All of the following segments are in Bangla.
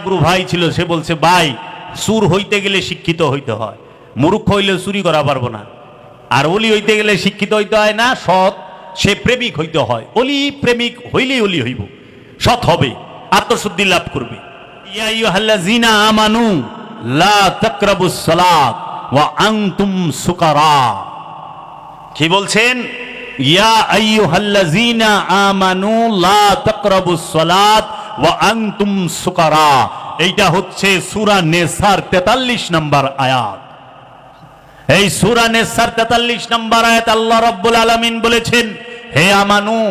আব্রু ভাই ছিল, সে বলছে ভাই সুর হইতে গেলে শিক্ষিত হইতে হয়, মূর্খ হইলে চুরি করা পারবো না। আর অলি হইতে গেলে শিক্ষিত হইতে হয় না, সৎ, সে প্রেমিক হইতে হয়। অলি প্রেমিক হইলেই অলি হইব, সৎ হবে, আত্মশুদ্ধি লাভ করবে। ইয়া আইয়ুহাল্লাযীনা আমানু লা তাকরাবুস সালাত ওয়া আনতুম সুকারা। কি বলছেন? ইয়া আইয়ুহাল্লাযীনা আমানু লা তাকরাবুস সালাত ওয়া আনতুম সুকারা। এইটা হচ্ছে সূরা নিসার 43 নম্বর আয়াত। এই সূরা নিসার 43 নম্বর আয়াত আল্লাহ রাব্বুল আলামিন বলেছেন, হে আমানু,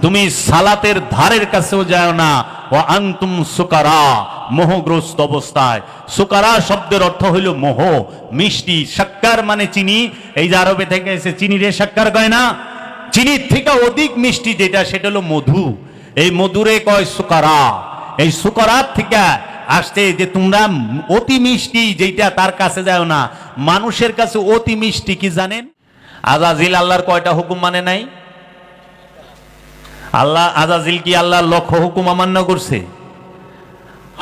তুমি সালাতের ধারের কাছেও যাও না, ওয়া আনতুম সুকারা, মোহগ্রস্ত অবস্থায়। সুকারা শব্দের অর্থ হইল মোহ, মিষ্টি। শাক্কার মানে চিনি, এই যে আরবে থেকে এসে চিনি রে শাক্কার কয় না, চিনির থেকে অধিক মিষ্টি যেটা, সেটা হলো মধু। এই মধুরে কয় সুকারা। এই সুকারার থেকে আসতে যে তোমরা অতি মিষ্টি যেটা, তার কাছে যাও না। মানুষের কাছে অতি মিষ্টি কি জানেন? আজাজিল আল্লাহর কয়টা হুকুম মানে নাই? আল্লাহ আজাজিল কি আল্লাহর লক্ষ হুকুম অমান্য করছে?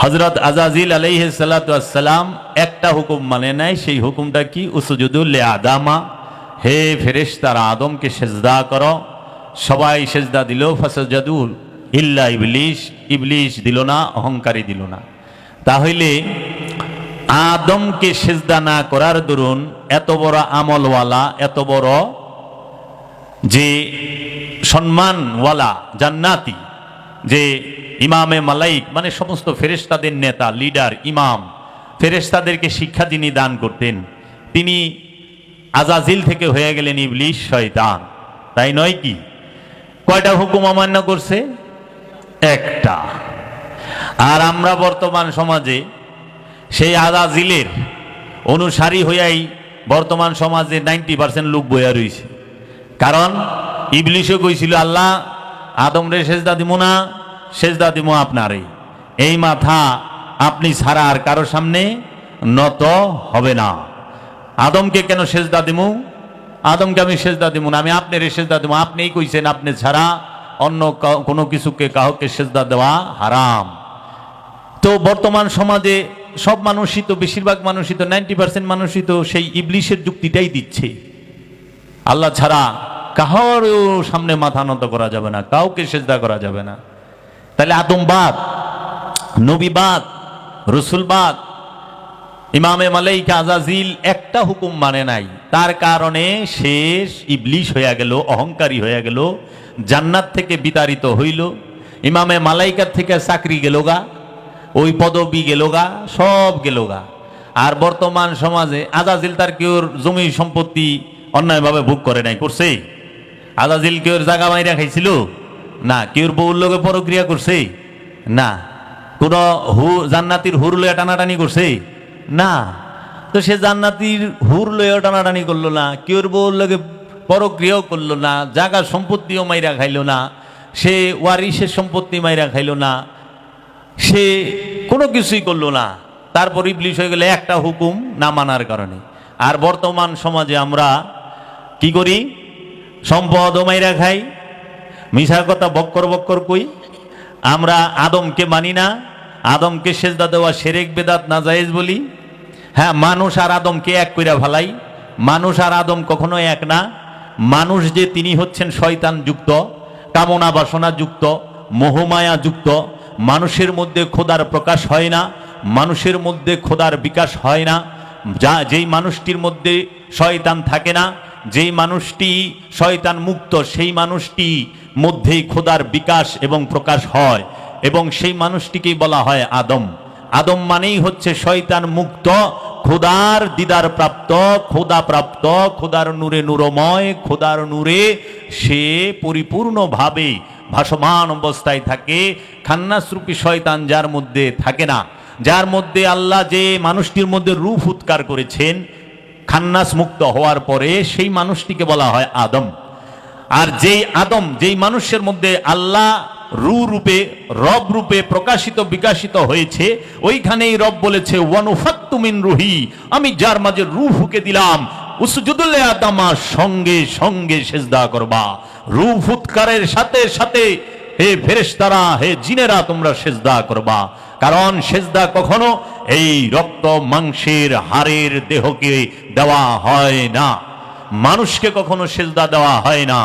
হযরত আজাজিল আলাইহিস সালাতু ওয়াস সালাম একটা হুকুম মানে নাই। সেই হুকুমটা কি? উসজুদু লিআদামা, হে ফেরেশতারা আদমকে সিজদা করো। সবাই সিজদা দিল, ফাসাজাদু ইল্লা ইবলিস, ইবলিস দিল না, অহংকারী দিল না। তাহলে আদমকে সিজদা না করার দরুন এত বড় আমলওয়ালা, এত বড় যে সম্মানওয়ালা জান্নাতি, যে ইমামে মালাইক মানে সমস্ত ফেরেশতাদের নেতা, লিডার, ইমাম, ফেরেশতাদেরকে শিক্ষা যিনি দান করতেন, তিনি আজাজিল থেকে হয়ে গেলেন ইবলিস, শয়তান। তাই নয় কি? কয়টা হুকুম অমান্য করছে? একটা। আর আমরা বর্তমান সমাজে সেই আজাজিলের অনুসারী হইয়াই বর্তমান সমাজে 90% লোক বইয়া রয়েছে। কারণ ইবলিশও কইছিল আল্লাহ আদম রে সেজদা দিব না, সেজদা দিব আপনারে। এই মাথা আপনি ছাড়া আর কারো সামনে নত হবে না। আদমকে কেন সেজদা দিব? আদমকে আমি সেজদা দিব না, আমি আপনারে সেজদা দিব। আপনিই কইছেন আপনি ছাড়া অন্য কোনো কিছুকে কাউকে সেজদা দেওয়া হারাম। তো বর্তমান সমাজে সব মানুষই তো, বেশিরভাগ মানুষই তো, 90% মানুষই তো সেই ইবলিশের যুক্তিটাই দিচ্ছে। আল্লাহ ছাড়া কাহার সামনে মাথা নত করা যাবে না, কাউকে সেজদা করা যাবে না। তাহলে আদমবাদ, নবীবাদ, রসুলবাদ, ইমামে মালাইকা আজাজিল একটা হুকুম মানে নাই। তার কারণে শেষ ইবলিশ হয়ে গেল, অহংকারী হয়ে গেল, জান্নাত থেকে বিতাড়িত হইল, ইমামে মালাইকার থেকে চাকরি গেল গা, ওই পদবি গেল গা, সব গেল গা। আর বর্তমান সমাজে আজাজিল তার কেউর জমি সম্পত্তি অন্যায়ভাবে ভোগ করে নাই, করছে? আজাজিল কেউর জায়গা মাইরা খাইছিল না? কেউর বউর লোকে পরক্রিয়া করছে না? কোন জান্নাতির হুর লয়ে টানাটানি করছে না? তো সে জান্নাতির হুর লয়ে টানাটানি করলো না, কেউর বউর লোকে পরক্রিয়াও করলো না, জায়গা সম্পত্তিও মাইরা খাইলো না, সে ওয়ারিসের সম্পত্তি মাইরা খাইলো না, সে কোনো কিছুই করলো না। তারপর ইবলিশ হয়ে গেলে একটা হুকুম না মানার কারণে। আর বর্তমান সমাজে আমরা কি করি? সম্পদ মাইরা খাই, মিছা কথা বক্কর বক্কর কই। আমরা আদমকে মানি না, আদমকে সেজদা দেওয়া শিরক বেদাত নাজায়েজ বলি। হ্যাঁ, মানুষ আর আদমকে এক কইরা ভালাই। মানুষ আর আদম কখনো এক না। মানুষ যে তিনি হচ্ছেন শয়তান যুক্ত, কামনা বাসনা যুক্ত, মোহমায়া যুক্ত। মানুষের মধ্যে খোদার প্রকাশ হয় না, মানুষের মধ্যে খোদার বিকাশ হয় না। যেই মানুষটির মধ্যে শয়তান থাকে না, যেই মানুষটি শয়তান মুক্ত, সেই মানুষটি মধ্যেই খোদার বিকাশ এবং প্রকাশ হয়, এবং সেই মানুষটিকেই বলা হয় আদম। আদম মানেই হচ্ছে শয়তান মুক্ত, খোদার দিদার প্রাপ্ত, খোদা প্রাপ্ত, খোদার নূরে নূরময়, খোদার নূরে সে পরিপূর্ণভাবে ভাসমান অবস্থায় থাকে। খান্নাসরূপী শয়তান যার মধ্যে থাকে না, যার মধ্যে আল্লাহ যে মানুষটির মধ্যে রূপ উৎকার করেছেন, খান্নাস মুক্ত হওয়ার পরে সেই মানুষটিকে বলা হয় আদম। আর যেই আদম, যেই মানুষের মধ্যে আল্লাহ রূপে, রব রূপে প্রকাশিত বিকাশিত হয়েছে, ওইখানেই রব বলেছে ওয়ানুফাক্তু মিন রুহি, আমি যার মাঝে রূহ ফুঁকে দিলাম, উসজুদু লিআদামা, সঙ্গে সঙ্গে সিজদা করবা। রূহ ফুৎকারের সাথে সাথে হে ফেরেশতারা, হে জিনেরা, তোমরা সিজদা করবা। কারণ সেজদা কখনো এই রক্ত মাংসের হাড়ের দেহকে দেওয়া হয় না, মানুষকে কখনো সেজদা দেওয়া হয় না।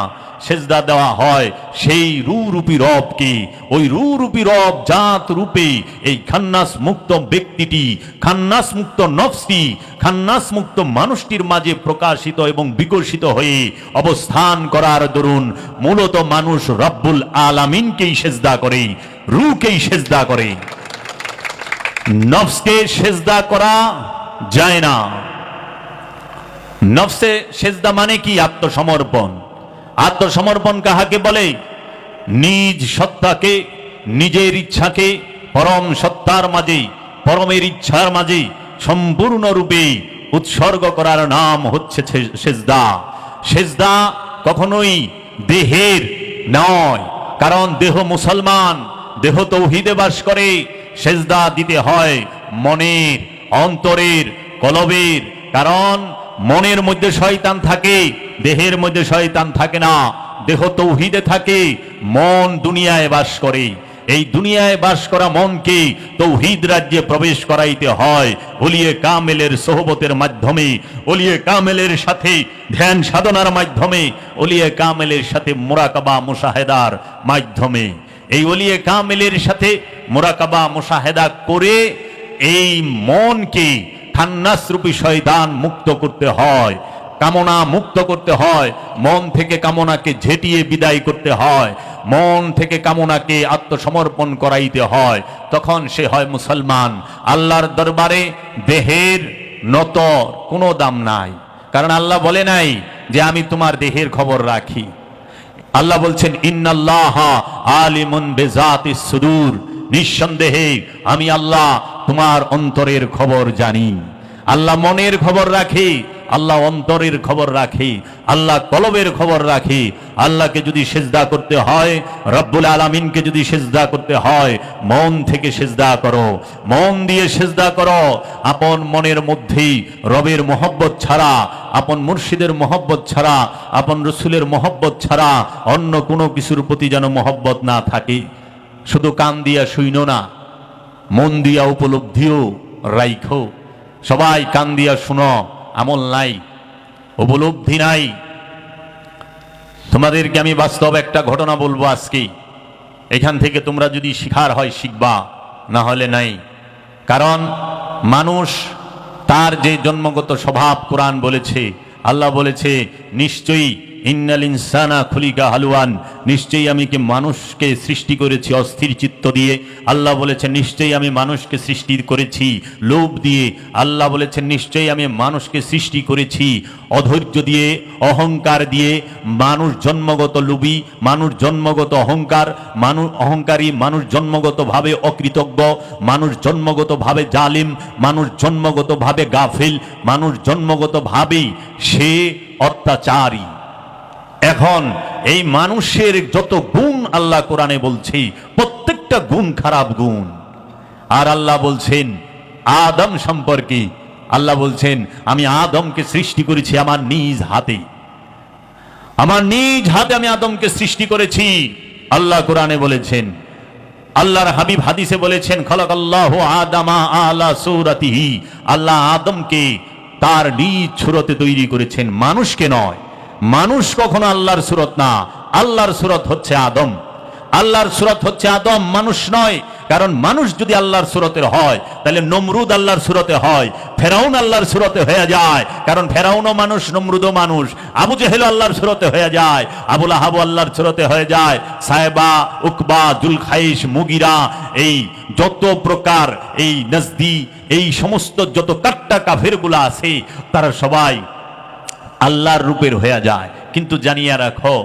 সেজদা দেওয়া হয় সেই রূপী রবকে। ওই রূপী রব জাত রূপে এই খান্নাস মুক্ত ব্যক্তিটি, খান্নাস মুক্ত নফসটি, খান্নাস মুক্ত মানুষটির মাঝে প্রকাশিত এবং বিকশিত হয়ে অবস্থান করার দরুন মূলত মানুষ রব্বুল আলামিনকেই সেজদা করে, রূহকেই সেজদা করে। নফসকে সেজদা করা যায় না। নফসে সেজদা মানে কি? আত্মসমর্পণ। আত্মসমর্পণ কাহাকে বলে? নিজ সত্তাকে, নিজের ইচ্ছাকে পরম সত্তার মাঝে, পরমের ইচ্ছার মাঝে সম্পূর্ণরূপে উৎসর্গ করার নাম হচ্ছে সেজদা। সেজদা কখনোই দেহের নয়, কারণ দেহ মুসলমান, দেহ তৌহিদে বাস করে। সেজদা দিতে হয় মনের, অন্তরের, কলবের। কারণ মনের মধ্যে শয়তান থাকে, দেহের মধ্যে শয়তান থাকে না। দেহ তৌহিদে থাকে, মন দুনিয়ায় বাস করে। এই দুনিয়ায় বাস করা মনকে তৌহিদ রাজ্যে প্রবেশ করাইতে হয় ওলিয়ে কামেলের সোহবতের মাধ্যমে, ওলিয়ে কামেলের সাথে ধ্যান সাধনার মাধ্যমে, ওলিয়ে কামেলের সাথে মুরাকাবা মুশাহেদার মাধ্যমে। এই ওলিয়ে কামেলের সাথে মুরাকাবা মুশাহেদা করে এই মনকে খান্নাস রূপী শয়তান মুক্ত করতে হয়, কামনা মুক্ত করতে হয়। মন থেকে কামনাকে ঝেঁটিয়ে বিদায় করতে হয়, মন থেকে কামনাকে আত্মসমর্পণ করাইতে হয়। তখন সে হয় মুসলমান। আল্লাহর দরবারে দেহের নত কোনো দাম নাই, কারণ আল্লাহ বলে নাই যে আমি তোমার দেহের খবর রাখি। আল্লাহ বলছেন ইন্নাল্লাহা আলিমুন বিজাতিস সুদূর, নিঃসন্দেহে আমি আল্লাহ তোমার অন্তরের খবর জানি। আল্লাহ মনের খবর রাখে, আল্লাহ অন্তরের খবর রাখে, আল্লাহ কলবের খবর রাখে। আল্লাহকে যদি সেজদা করতে হয়, রব্বুল আলামিনকে যদি সেজদা করতে হয়, মন থেকে সেজদা করো, মন দিয়ে সেজদা করো। আপন মনের মধ্যেই রবের মহব্বত ছাড়া, আপন মুর্শিদের মহব্বত ছাড়া, আপন রসুলের মহব্বত ছাড়া অন্য কোনো কিছুর প্রতি যেন মহব্বত না থাকে। শুধু কান দিয়া শুইনো না, মন দিয়া উপলব্ধিও রাইখো। সবাই কান দিয়া শুনো, আমল নাই, উপলব্ধি নাই। তোমাদেরকে আমি বাস্তব একটা ঘটনা বলবো আজকে। এখান থেকে তোমরা যদি শিখার হয় শিখবা, না হলে নাই। কারণ মানুষ তার যে জন্মগত স্বভাব, কোরআন বলেছে, আল্লাহ বলেছে নিশ্চয়ই ইন্নাল ইনসানা খুলিকা হালুয়ান, নিশ্চয়ই আমি কি মানুষকে সৃষ্টি করেছি অস্থির চিত্ত দিয়ে। আল্লাহ বলেছেন নিশ্চয়ই আমি মানুষকে সৃষ্টি করেছি লোভ দিয়ে। আল্লাহ বলেছেন নিশ্চয়ই আমি মানুষকে সৃষ্টি করেছি অধৈর্য দিয়ে, অহংকার দিয়ে। মানুষ জন্মগত লোভী, মানুষ জন্মগত অহংকারী, মানুষ জন্মগতভাবে অকৃতজ্ঞ, মানুষ জন্মগতভাবে জালিম, মানুষ জন্মগতভাবে গাফিল, মানুষ জন্মগতভাবেই সে অত্যাচারী। এখন এই মানুষের যত গুণ আল্লাহ কোরআনে বলছে, প্রত্যেকটা গুণ খারাপ গুণ। আর আল্লাহ বলছেন আদম সম্পর্কে, আল্লাহ বলছেন আমি আদমকে সৃষ্টি করেছি আমার নিজ হাতে, আমার নিজ হাতে আমি আদমকে সৃষ্টি করেছি। আল্লাহ কোরআনে বলেছেন, আল্লাহর হাবিব হাদিসে বলেছেন খালাকাল্লাহু আদামা আলা সূরাতিহি, আল্লাহ আদমকে তার নিজ সুরতে তৈরি করেছেন, মানুষকে নয়। মানুষ কখনো আল্লাহর সুরত না, আল্লাহর সুরত হচ্ছে আদম। আল্লাহর সুরত হচ্ছে আদম, মানুষ নয়। কারণ মানুষ যদি আল্লাহর সুরতের হয় তাহলে নমরুদ আল্লাহর সুরতে হয়, ফেরাউন আল্লাহর সুরতে হয়ে যায়। কারণ ফেরাউনও মানুষ, নমরুদও মানুষ। আবু জেহেল আল্লাহর সুরতে হয়ে যায়, আবুল আহাব আল্লাহর সুরতে হয়ে যায়। সাহেবা, উকবা, জুলখাইশ, মুগিরা, এই যত প্রকার এই নজদি, এই সমস্ত যত কাট্টা কাফেরগুলো আছে তারা সবাই আল্লাহর রূপের হয়ে যায়। কিন্তু জানিয়ে রাখো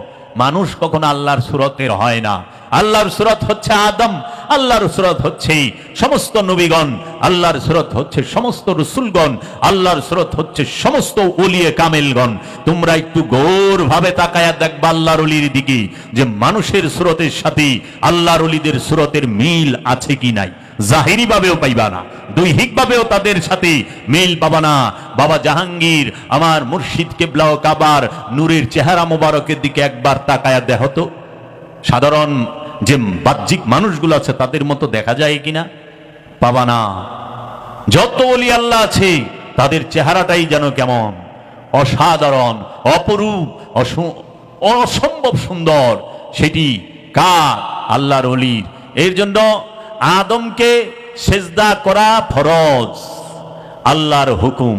মানুষ কখনো আল্লাহর সুরতের হয় না। আল্লাহর সুরত হচ্ছে আদম, আল্লাহর সুরত হচ্ছে সমস্ত নবীগণ, আল্লাহর সুরত হচ্ছে সমস্ত রসুলগণ, আল্লাহর সুরত হচ্ছে সমস্ত ওলিয়ে কামেলগণ। তোমরা একটু গৌরভাবে তাকায়া দেখবা আল্লাহর ওলির দিকে, যে মানুষের সুরতের সাথে আল্লাহর ওলিদের সুরতের মিল আছে কি নাই। জাহিরি ভাবেও পাইবা না, দৈহিক ভাবেও তাদের সাথে মিল পাবা না। বাবা জাহাঙ্গীর আমার মুর্শিদ কেবলা ও কাবার নূরের চেহারা মোবারকের দিকে একবার তাকায়া দেখ তো, সাধারণ যে বাহ্যিক মানুষগুলো আছে তাদের মতো দেখা যায় কিনা। পাবা না। যত ওলি আল্লাহ আছে তাদের চেহারাটাই যেন কেমন অসাধারণ, অপরূপ, অসম্ভব সুন্দর। সেটি কার? আল্লাহর ওলির। এর জন্য আদমকে সেজদা করা ফরজ, আল্লাহর হুকুম।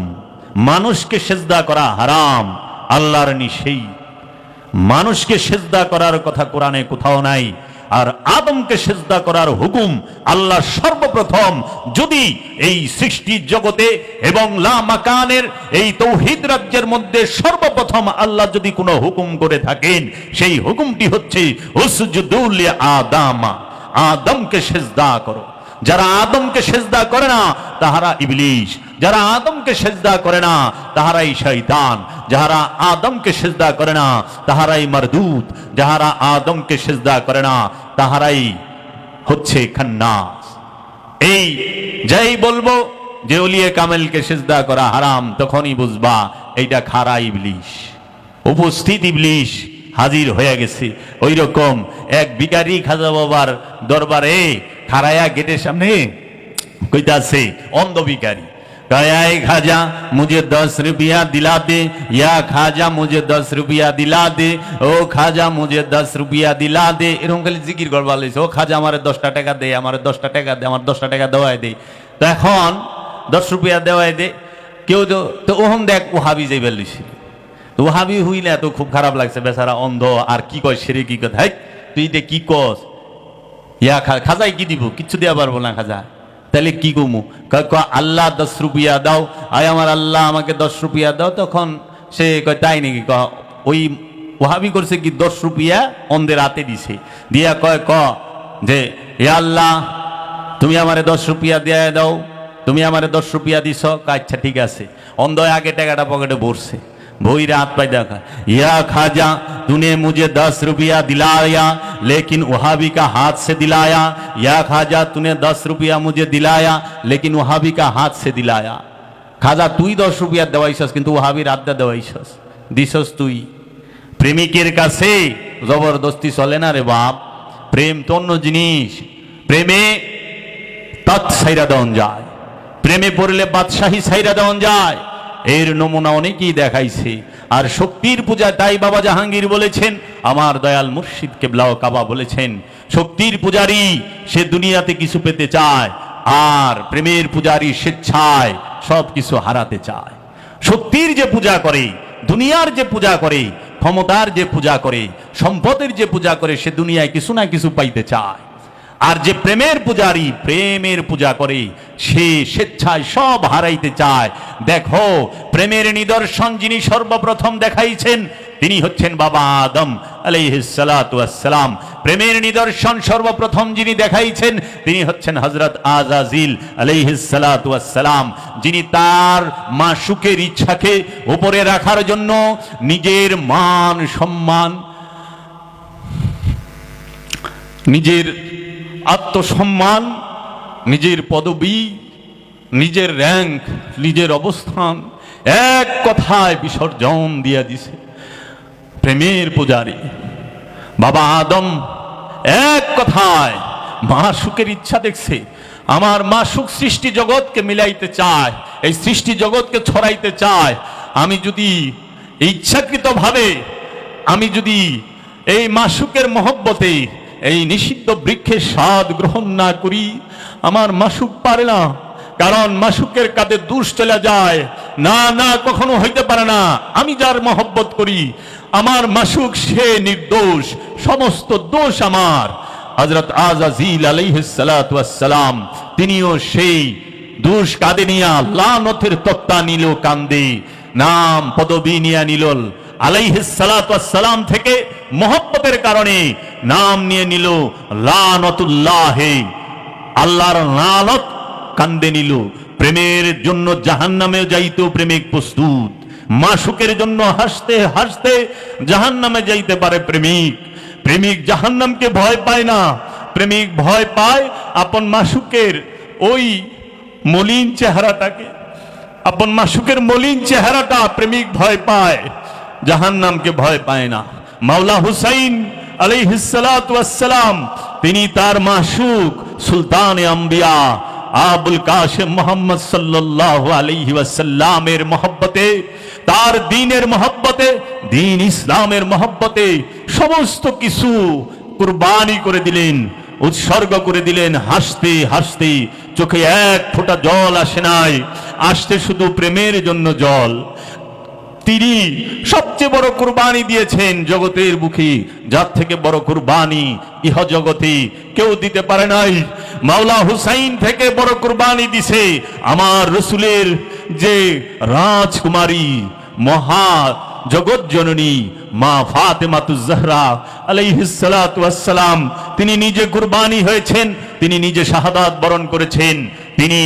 মানুষকে সেজদা করা হারাম, আল্লাহর নিষেধ। মানুষকে সেজদা করার কথা কোরআনে কোথাও নাই, আর আদমকে সেজদা করার হুকুম আল্লাহ সর্বপ্রথম। যদি এই সৃষ্টি জগতে এবং লা মাকানের এই তৌহিদ রাজ্যের মধ্যে সর্বপ্রথম আল্লাহ যদি কোনো হুকুম করে থাকেন, সেই হুকুমটি হচ্ছে উসজুদু লি আদামা, আদমকে সেজদা করো। যারা আদমকে সেজদা করে না তাহারা ইবলিশ, যারা আদমকে সেজদা করে না তাহারাই শয়তান, যারা আদমকে সেজদা করে না তাহারাই মারদুদ, যারা আদমকে সেজদা করে না তাহারাই হচ্ছে খান্নাস। এই যাই বলবো যে ওলিয়ে কামেলকে সেজদা করা হারাম, তখনই বুঝবা এইটা খারা ইবলিশ। উপস্থিত ইবলিশ হাজির হয়ে গেছে। ওই রকম এক ভিখারি খাজা বাবার দরবারে খারায়া গেটের সামনে কইতাছে, অন্ধ ভিখারি, कहे खाजा मुझे 10 रुपया दिला दे, या खाजा मुझे 10 रुपया दिला दे, ओ खाजा मुझे 10 रुपया दिला दे। এরকম খালি জিকির করবা লাইছে, ও খাজা আমারে 10টা টাকা দে, আমারে 10টা টাকা দে, আমার 10টা টাকা দেওয়াই দে। তো এখন 10 রুপিয়া দেওয়াই দে। কেউ তো ওহম দেখ ওহাবি যাইবার লইছিল। তো ওহাবি হইলে তো খুব খারাপ লাগছে, বেচারা অন্ধ। আর কি কয় সেরে কি কথা, তুই দে কি কস, ইয়া খাজাই কি দিব, কিচ্ছু দেওয়া পারবো না খাজা। তাহলে কি কমু? আল্লাহ 10 রুপিয়া দাও, আয় আমার আল্লাহ আমাকে 10 রুপিয়া দাও। তখন সে কয় তাই নাকি? ওই ওহাবি করছে কি 10 রুপিয়া অন্ধের হাতে দিছে, দিয়া কয় যে হে আল্লাহ তুমি আমারে 10 রুপিয়া দিয়ে দাও, তুমি আমারে 10 রুপিয়া দিছ। আচ্ছা ঠিক আছে। অন্ধ আগে টাকাটা পকেটে ভরছে, भोईरा हाथ पाई देखा, या खाजा तूने मुझे 10 रुपया दिलाया लेकिन वहाबी का हाथ से दिलाया, या खाजा तूने 10 रुपया मुझे दिलाया लेकिन वहाबी का हाथ से दिलाया। खाजा तुई 10 रुपया देवाइछस किन्तु वहाबी रात देवाइछस दिछस तुई। प्रेमिकेर काछे जबरदस्ती चले ना रे बाप। प्रेम तो अन्य जिनिस, प्रेमे तत् साइरा देওয়ান যায়, प्रेमे पड़ले बादशाही साइरा देওয়ান যায়। এর নমুনা অনেকেই দেখাইছে। আর শক্তির পূজা, তাই বাবা জাহাঙ্গীর বলেছেন, আমার দয়াল মুর্শিদ কেবলাও কাবা বলেছেন, শক্তির পূজারী সে দুনিয়াতে কিছু পেতে চায়, আর প্রেমের পূজারী স্বেচ্ছায় সব কিছু হারাতে চায়। শক্তির যে পূজা করে, দুনিয়ার যে পূজা করে, ক্ষমতার যে পূজা করে, সম্পদের যে পূজা করে, সে দুনিয়ায় কিছু না কিছু পাইতে চায়। আর যে প্রেমের পূজারী প্রেমের পূজা করে, সে স্বেচ্ছায় সব হারাইতে চায়। দেখো প্রেমের নিদর্শন যিনি সর্বপ্রথম দেখাইছেন তিনি হচ্ছেন বাবা আদম আলাইহিস সালাতু ওয়াস সালাম। প্রেমের নিদর্শন সর্বপ্রথম যিনি দেখাইছেন তিনি হচ্ছেন হযরত আযাজিল আলাইহিস সালাতু ওয়াস সালাম, যিনি তার মাশুকের ইচ্ছাকে উপরে রাখার জন্য নিজের মান সম্মান, নিজের আত্মসম্মান, নিজের পদবী, নিজের র্যাঙ্ক, নিজের অবস্থান এক কথায় বিসর্জন দিয়ে দিছে। প্রেমের পূজারী বাবা আদম এক কথায় মাশুকের ইচ্ছা দেখছে। আমার মাশুক সৃষ্টি জগৎকে মিলাইতে চায়, এই সৃষ্টি জগৎকে ছড়াইতে চায়। আমি যদি ইচ্ছাকৃতভাবে আমি যদি এই মাশুকের মহব্বতে এই নিষিদ্ধ বৃক্ষের স্বাদ গ্রহণ না করি, আমার মাশুক পারে না। কারণ মাশুকের কাঁধে দোষ চলে যায়, না না কখনো হইতে পারে না। আমি যার মহব্বত করি আমার মাশুক সে নির্দোষ, সমস্ত দোষ আমার। হযরত আযাজিল আলাইহিস সালাতু ওয়াস সালাম তিনিও সেই দোষ কাঁধে নিয়া লানতের তক্তা নিল কান্দে, নাম পদবী নিয়া নিল আলাইহিস সালাতু ওয়াস সালাম থেকে মহব্বতের কারণে নাম নিয়ে নিল লানতুল্লাহ, আল্লাহর লানত কান্দে নিল। প্রেমের জন্য জাহান্নামে যাইতো প্রেমিক প্রস্তুত, মাশুকের জন্য হাসতে হাসতে জাহান্নামে যাইতে পারে প্রেমিক। প্রেমিক জাহান্নামকে ভয় পায় না, প্রেমিক ভয় পায় আপন মাশুকের ওই মলিন চেহারাটাকে। আপন মাশুকের মলিন চেহারাটা প্রেমিক ভয় পায়, জাহান্নামকে ভয় পায় না। মাওলা হুসাইন আলাইহিস সালাতু ওয়াস সালাম তিনি তার মাশুক সুলতানে আম্বিয়া আবুল কাশেম মুহাম্মদ সাল্লাল্লাহু আলাইহি ওয়াসাল্লামের মহব্বতে, তার দ্বীনের মহব্বতে, দ্বীন ইসলামের মহব্বতে সমস্ত কিছু কুরবানি করে দিলেন, উৎসর্গ করে দিলেন। হাসতে হাসতে চোখে এক ফোঁটা জল আসে নাই, আসতে শুধু প্রেমের জন্য জল। তিনি সবচেয়ে বড় কুরবানি দিয়েছেন জগতের বুকে, যার থেকে বড় কুরবানি ইহ জগতে কেউ দিতে পারে নাই। মাওলা হুসাইন থেকে বড় কুরবানি দিছে আমার রসুলের যে রাজকুমারী, মহা জগৎ জননী মা ফাতেমাতুজ জাহরা আলাইহিস সালাতু ওয়াস সালাম। তিনি নিজে কুরবানি হয়েছেন, তিনি নিজে শাহাদাত বরণ করেছেন। তিনি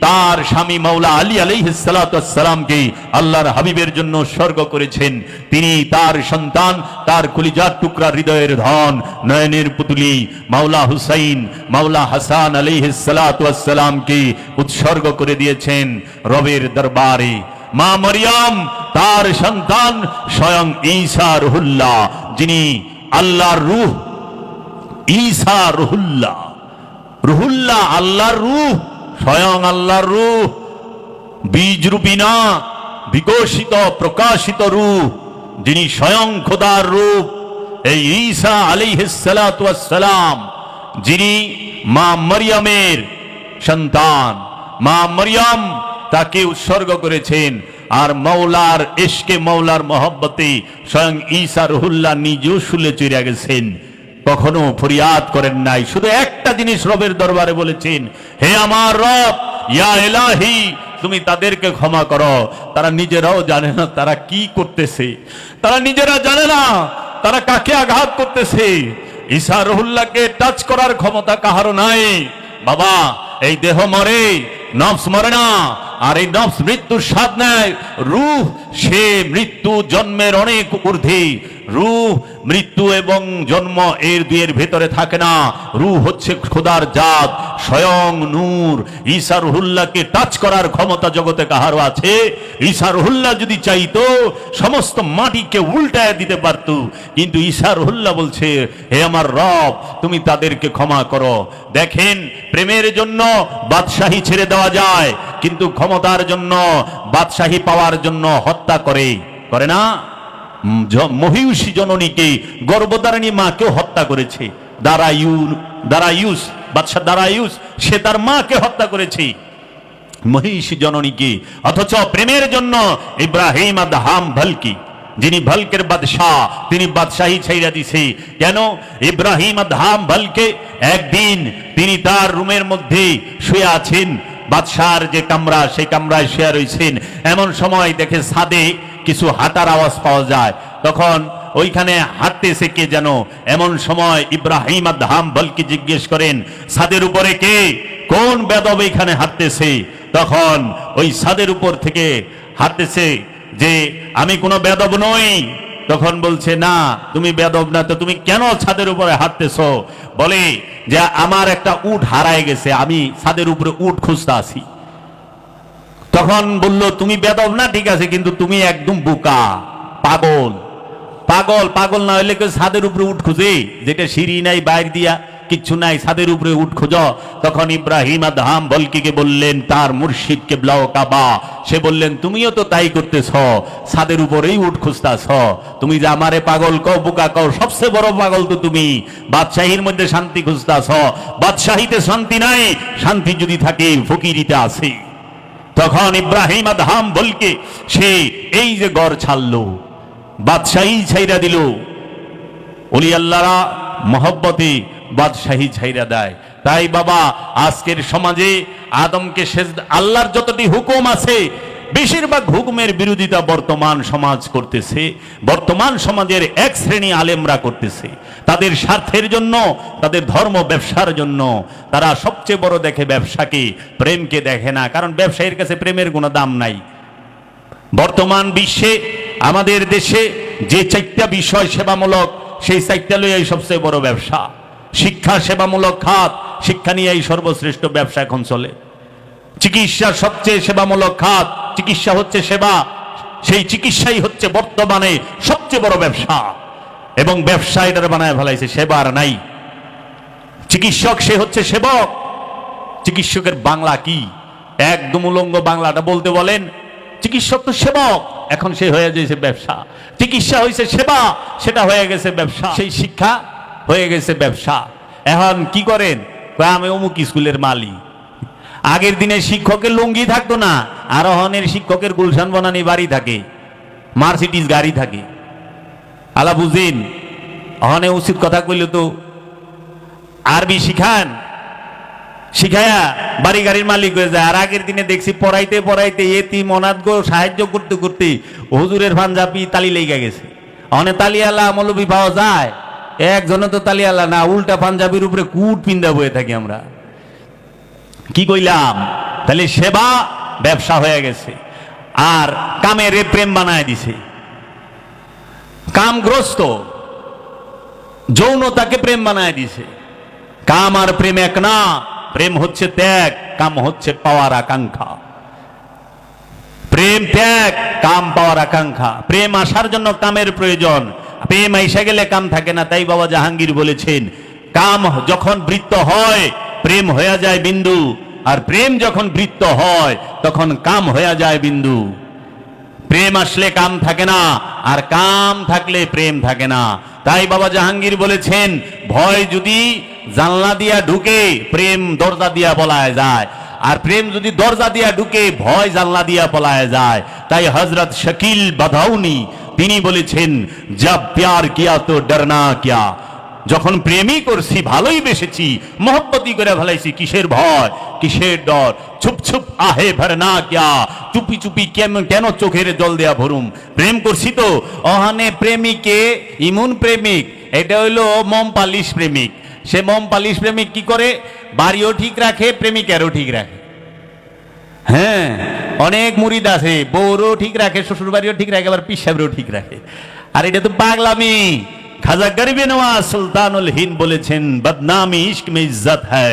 তার স্বামী মাওলা আলী আলাইহিস সালাতু ওয়াস সালামকে আল্লাহর হাবিবের জন্য উৎসর্গ করেছেন। তিনি তার সন্তান, তার কলিজার টুকরা, হৃদয়ের ধন, নয়নের পুতুলি মাওলা হুসাইন, মাওলা হাসান আলাইহিস সালাতু ওয়াস সালামকে উৎসর্গ করে দিয়েছেন রবের দরবারে। মা মরিয়ম তার সন্তান স্বয়ং ঈসা রুহুল্লাহ, যিনি আল্লাহর রূহ। ঈসা রুহুল্লাহ, রুহুল্লাহ আল্লাহর রূহ, স্বয়ং আল্লাহর রূহ, বীজ রূপী না, বিকশিত প্রকাশিত রূহ, যিনি স্বয়ং খোদার রূপ। এই ঈসা আলাইহিস সালাতু ওয়াস সালাম, যিনি মা মরিয়মের সন্তান, মা মরিয়ম তাকে উৎসর্গ করেছেন। আর মৌলার ইশকে, মৌলার মহব্বতে স্বয়ং ঈসা রুহুল্লাহ নিজেও শুলে চড়ে গেছেন, কখনো ফরিয়াদ করেন নাই। শুধু একটা জিনিস রবের দরবারে বলেছেন, হে আমার রব, ইয়া ইলাহি, তুমি তাদেরকে ক্ষমা করো। তারা নিজেরাও জানে না তারা কি করতেছে, তারা নিজেরা জানে না তারা কাকে আঘাত করতেছে। ঈসা রুহুল্লাহকে টাচ করার ক্ষমতা কাহারও নাই। বাবা, এই দেহ মরে, নফস মরে না, আর এই নফস মৃত্যুর স্বাদ নেয়। রূহ সে মৃত্যু জন্মের অনেক ঊর্ধ্বে। রূহ মৃত্যু এবং জন্ম এর দুয়ের ভেতরে থাকে না। রূহ হচ্ছে খোদার জাত, স্বয়ং নূর। ঈসা রুহুল্লাহকে টাচ করার ক্ষমতা জগতে কাহারও আছে? ঈসা রুহুল্লাহ যদি চাইতো সমস্ত মাটিকে উল্টায় দিতে পারত, কিন্তু ঈসা রুহুল্লাহ বলছে, হে আমার রব, তুমি তাদেরকে ক্ষমা করো। দেখেন, প্রেমের জন্য বাদশাহী ছেড়ে দেওয়া যায়, কিন্তু ক্ষমতার জন্য, বাদশাহী পাওয়ার জন্য হত্যা করে না? মহিষী জননীকে, গর্ভধারিণী মাকেও হত্যা করেছে দারায়ুস, বাদশা দারায়ুস, সে তার মাকে হত্যা করেছে, মহিষী জননীকে। অথচ প্রেমের জন্য ইব্রাহিম আদহাম ভালকি, যিনি ভালকের বাদশাহ, তিনি বাদশাহী ছাইরা দিছে। কেন? ইব্রাহিম আদহাম ভালকে একদিন তিনি তার রুমের মধ্যে শুয়ে আছেন, বাদশার যে কামরা, সেই কামরায় শুয়ে রয়েছেন। এমন সময় দেখে ছাদে কিছু হাঁটার আওয়াজ পাওয়া যায়। তখন ওইখানে হাঁটতেছে কে যেন। এমন সময় ইব্রাহিম আদহাম বলকে জিজ্ঞেস করেন, ছাদের উপরে কে, কোন বেদব এখানে হাঁটতেছে? তখন ওই ছাদের উপর থেকে হাঁটতেছে যে, আমি কোনো বেদব নই। তখন বলছে, না তুমি বেদব না, তো তুমি কেন ছাদের উপরে হাঁটতেছো? বলে যে, আমার একটা উট হারায় গেছে, আমি ছাদের উপরে উট খুঁজতে আছি। তখন বলল, তুমি বেদব না ঠিক আছে, কিন্তু তুমি একদম বোকা, পাগল। পাগল না হইলে কেউ ছাদের উপরে উট খুঁজে? যেটা সিঁড়ি নাই, বাইর দিয়া কিচ্ছু নাই, ছাদের উপরে উট খুঁজ। তখন ইব্রাহিম আদহাম বলকিকে বললেন, তার মুর্শিদ কিবলা ও কাবা, সে বললেন, তুমিও তো তাই করতেছ, ছাদের উপরেই উট খুঁজতেছ। তুমি যে আমারে পাগল কও, বোকা কও, সবচেয়ে বড় পাগল তো তুমি। বাদশাহীর মধ্যে শান্তি খুঁজতেছ, বাদশাহীতে শান্তি নাই, শান্তি যদি থাকে ফকিরিতে আছে। তখন ইব্রাহিম আদহাম বলকে সে এই যে গড় ছাড়লো, বাদশাহী ছাইরা দিল। ওলি আল্লাহরা মহব্বতে বাদশাহী ছাইরা দেয়। তাই বাবা, আজকের সমাজে আদমকে সেজদা, আল্লাহর যতটি হুকুম আছে, বেশিরভাগ হুকুমের বিরোধিতা বর্তমান সমাজ করতেছে। বর্তমান সমাজের এক শ্রেণী আলেমরা করতেছে তাদের স্বার্থের জন্য, তাদের ধর্ম ব্যবসার জন্য। তারা সবচেয়ে বড় দেখে ব্যবসাকে, প্রেমকে দেখে না। কারণ ব্যবসায়ীর কাছে প্রেমের কোনো দাম নাই। বর্তমান বিশ্বে, আমাদের দেশে যে 4টা বিষয় সেবামূলক, সেই 4টা লইয়াই সবচেয়ে বড় ব্যবসা। শিক্ষা সেবামূলক খাত, শিক্ষা নিয়েই সর্বশ্রেষ্ঠ ব্যবসা এখন চলে। চিকিৎসা সবচেয়ে সেবামূলক খাত, চিকিৎসা হচ্ছে সেবা, সেই চিকিৎসাই হচ্ছে বর্তমানে সবচেয়ে বড় ব্যবসা। এবং ব্যবসা এটার বানায় ফেলাইছে, সেবা আর নাই। চিকিৎসক সে হচ্ছে সেবক, চিকিৎসকের বাংলা কি? একদম উলঙ্গ বাংলাটা বলতে বলেন। চিকিৎসক তো সেবক, এখন সে হয়ে গেছে ব্যবসা। চিকিৎসা হয়েছে সেবা, সেটা হয়ে গেছে ব্যবসা। সেই শিক্ষা হয়ে গেছে ব্যবসা। এখন কি করেন? আমি অমুক স্কুলের মালিক। আগের দিনে শিক্ষকের লুঙ্গি থাকতো না, আর অহনের শিক্ষকের গুলশান বনানি বাড়ি থাকে, মার্সিডিজ গাড়ি থাকে। আলা বুঝিন, অহনে উচিত কথা কইলে তো আরবি শিখান, শিখায়া বাড়ি গাড়ির মালিক হয়ে যায়। আর আগের দিনে দেখছি পড়াইতে পড়াইতে এতিম অনাথ গো সাহায্য করতে করতে হুজুরের পাঞ্জাবি তালি লেগে গেছে। অনেক তালিয়ালা মৌলবি পাওয়া যায়, একজনে তো তালিয়ালা না, উল্টা পাঞ্জাবির উপরে কুট পিন্দা বয়ে থাকি আমরা। কি কইলাম? তাহলে সেবা ব্যবসা হয়ে গেছে, আর কামের প্রেম বানায় দিছে। কামগ্রস্ত যৌনতাকে প্রেম বানায় দিছে। কাম আর প্রেম এক না, প্রেম হচ্ছে ত্যাগ, কাম হচ্ছে পাওয়ার আকাঙ্ক্ষা। প্রেম ত্যাগ, কাম পাওয়ার আকাঙ্ক্ষা। প্রেম আসার জন্য কামের প্রয়োজন, প্রেম এসে গেলে কাম থাকে না। তাই বাবা জাহাঙ্গীর বলেছেন, কাম যখন বৃত্ত হয় প্রেম হয়ে যায় বিন্দু, আর প্রেম যখন বৃত্ত হয় তখন কাম হয়ে যায় বিন্দু। প্রেম আসলে কাম থাকে না, আর কাম থাকলে প্রেম থাকে না। তাই বাবা জাহাঙ্গীর বলেছেন, ভয় যদি জানলা দিয়া ঢুকে প্রেম দরজা দিয়া পলায় যায়, আর প্রেম যদি দরজা দিয়া ঢুকে ভয় জানলা দিয়া পলায় যায়। তাই হযরত শাকিল বাদাউনি তিনি বলেছেন, জব প্যার কিয়া তো ডরনা কিয়া। যখন প্রেমই করছি, ভালোই বেসেছি, মহব্বতই করে ফেলাইছি, কিসের ভয় কিসের ডর। ছুপ ছুপ আহে ভরনা কিয়া, চুপি চুপি কেন চোখের জল দেয়া ভরুম। প্রেম করছি তো। অহানে প্রেমিকে ইমন প্রেমিক, এটা হইলো মম পালিশ প্রেমিক। সে মম পালিশ প্রেমিক কি করে? বাড়িও ঠিক রাখে, প্রেমিকেরও ঠিক রাখে। হ্যাঁ, অনেক মুরিদ আছে, বউরও ঠিক রাখে, শ্বশুর বাড়িও ঠিক রাখে, আবার পীর সাহেবেরও ঠিক রাখে। আর এটা তো পাগলামি। খাজা গরিবে নওয়াজ সুলতানুল হিন্দ বলেছেন, বদনামি ইश्क में इज्जत है,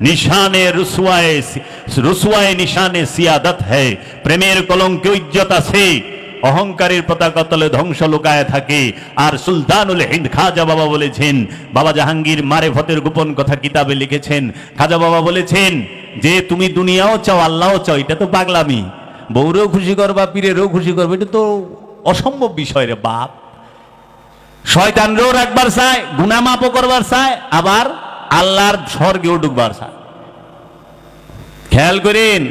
নিশানে রুসওয়ায়ে নিশানে সিয়াদত है। প্রেমের কলঙ্কে ইজ্জত আছে, অহংকারের পতাকা তলে ধ্বংস লুকায় থাকে। আর সুলতানুল হিন্দ খাজা বাবা বলেছেন, বাবা জাহাঙ্গীর মারেফতের গোপন কথা কিতাবে লিখেছেন। খাজা বাবা বলেছেন যে তুমি দুনিয়াও চাও আল্লাহও চাও, এটা তো পাগলামি। বউরেও খুশি করবা, পীরেরও খুশি করবা, এটা তো অসম্ভব বিষয় রে বাপ। শয়তানরেও রাখবার চায়, গুনাহ মাফও করবার চায়, আবার আল্লাহর স্বর্গেও ঢুকবার চায়। খেয়াল করেন,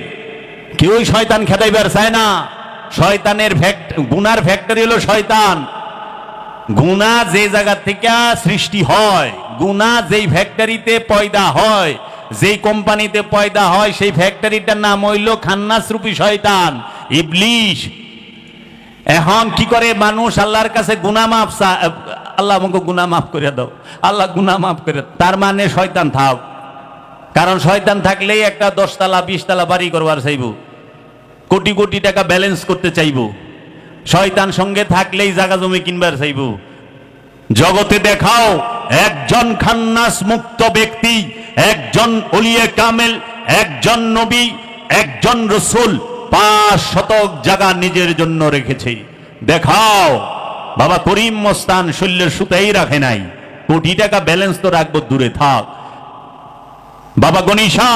কেউই শয়তান খেদাইবার চায় না। শয়তানের গুনার ফ্যাক্টরি হলো শয়তান। গুনাহ যে জায়গা থেকে সৃষ্টি হয়, গুনাহ যেই ফ্যাক্টরিতে পয়দা হয়, যেই কোম্পানিতে পয়দা হয়, সেই ফ্যাক্টরিটার নাম হইল খান্নাস রূপী শয়তান, ইবলিশ। এখন কি করে মানুষ আল্লাহর কাছে গুনাহ মাফ চায়, আল্লাহ আমাকে গুনাহ মাফ করে দাও, আল্লাহ গুনাহ মাফ করে। তার মানে শয়তান থাক। কারণ শয়তান থাকলেই একটা 10 তলা 20 তলা বাড়ি করবার চাইব, কোটি কোটি টাকা ব্যালেন্স করতে চাইব। শয়তান সঙ্গে থাকলেই জায়গা জমি কিনবার চাইব। জগতে দেখাও একজন খান্নাস মুক্ত ব্যক্তি, একজন ওলিয়ে কামেল, একজন নবী, একজন রসুল 5 শতক জায়গা নিজের জন্য রেখেছে। দেখাও। বাবা করিম মস্তান শৈলের সুতাই রাখে নাই, কোটি টাকা ব্যালেন্স তো রাখবো দূরে থাক। বাবা গণিশা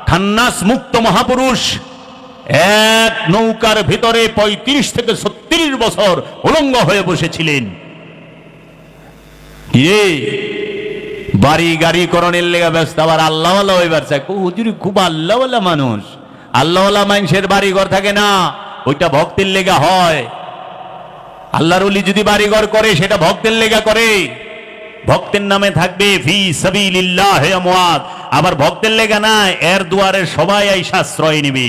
খান্নাস মুক্ত মহাপুরুষ এক নৌকার ভিতরে 35 থেকে 36 বছর উলঙ্গ হয়ে বসেছিলেন। বাড়ি গাড়ি করণের লেগে ব্যস্ত, আবার আল্লাহওয়ালা হইবার চায়। হুজুরি খুব আল্লাহওয়ালা মানুষ। আল্লাহওয়ালা মানুষের বাড়ি ঘর থাকে না, ওইটা ভক্তের লেগা হয়। আল্লাহর ওলি যদি বাড়ি ঘর করে সেটা ভক্তের লেগা করে, ভক্তের নামে থাকবে ফি সাবিলিল্লাহ আমওয়াত। আবার ভক্তের লেগা না, এর দুয়ারে সবাই আইসা আশ্রয় নিবে,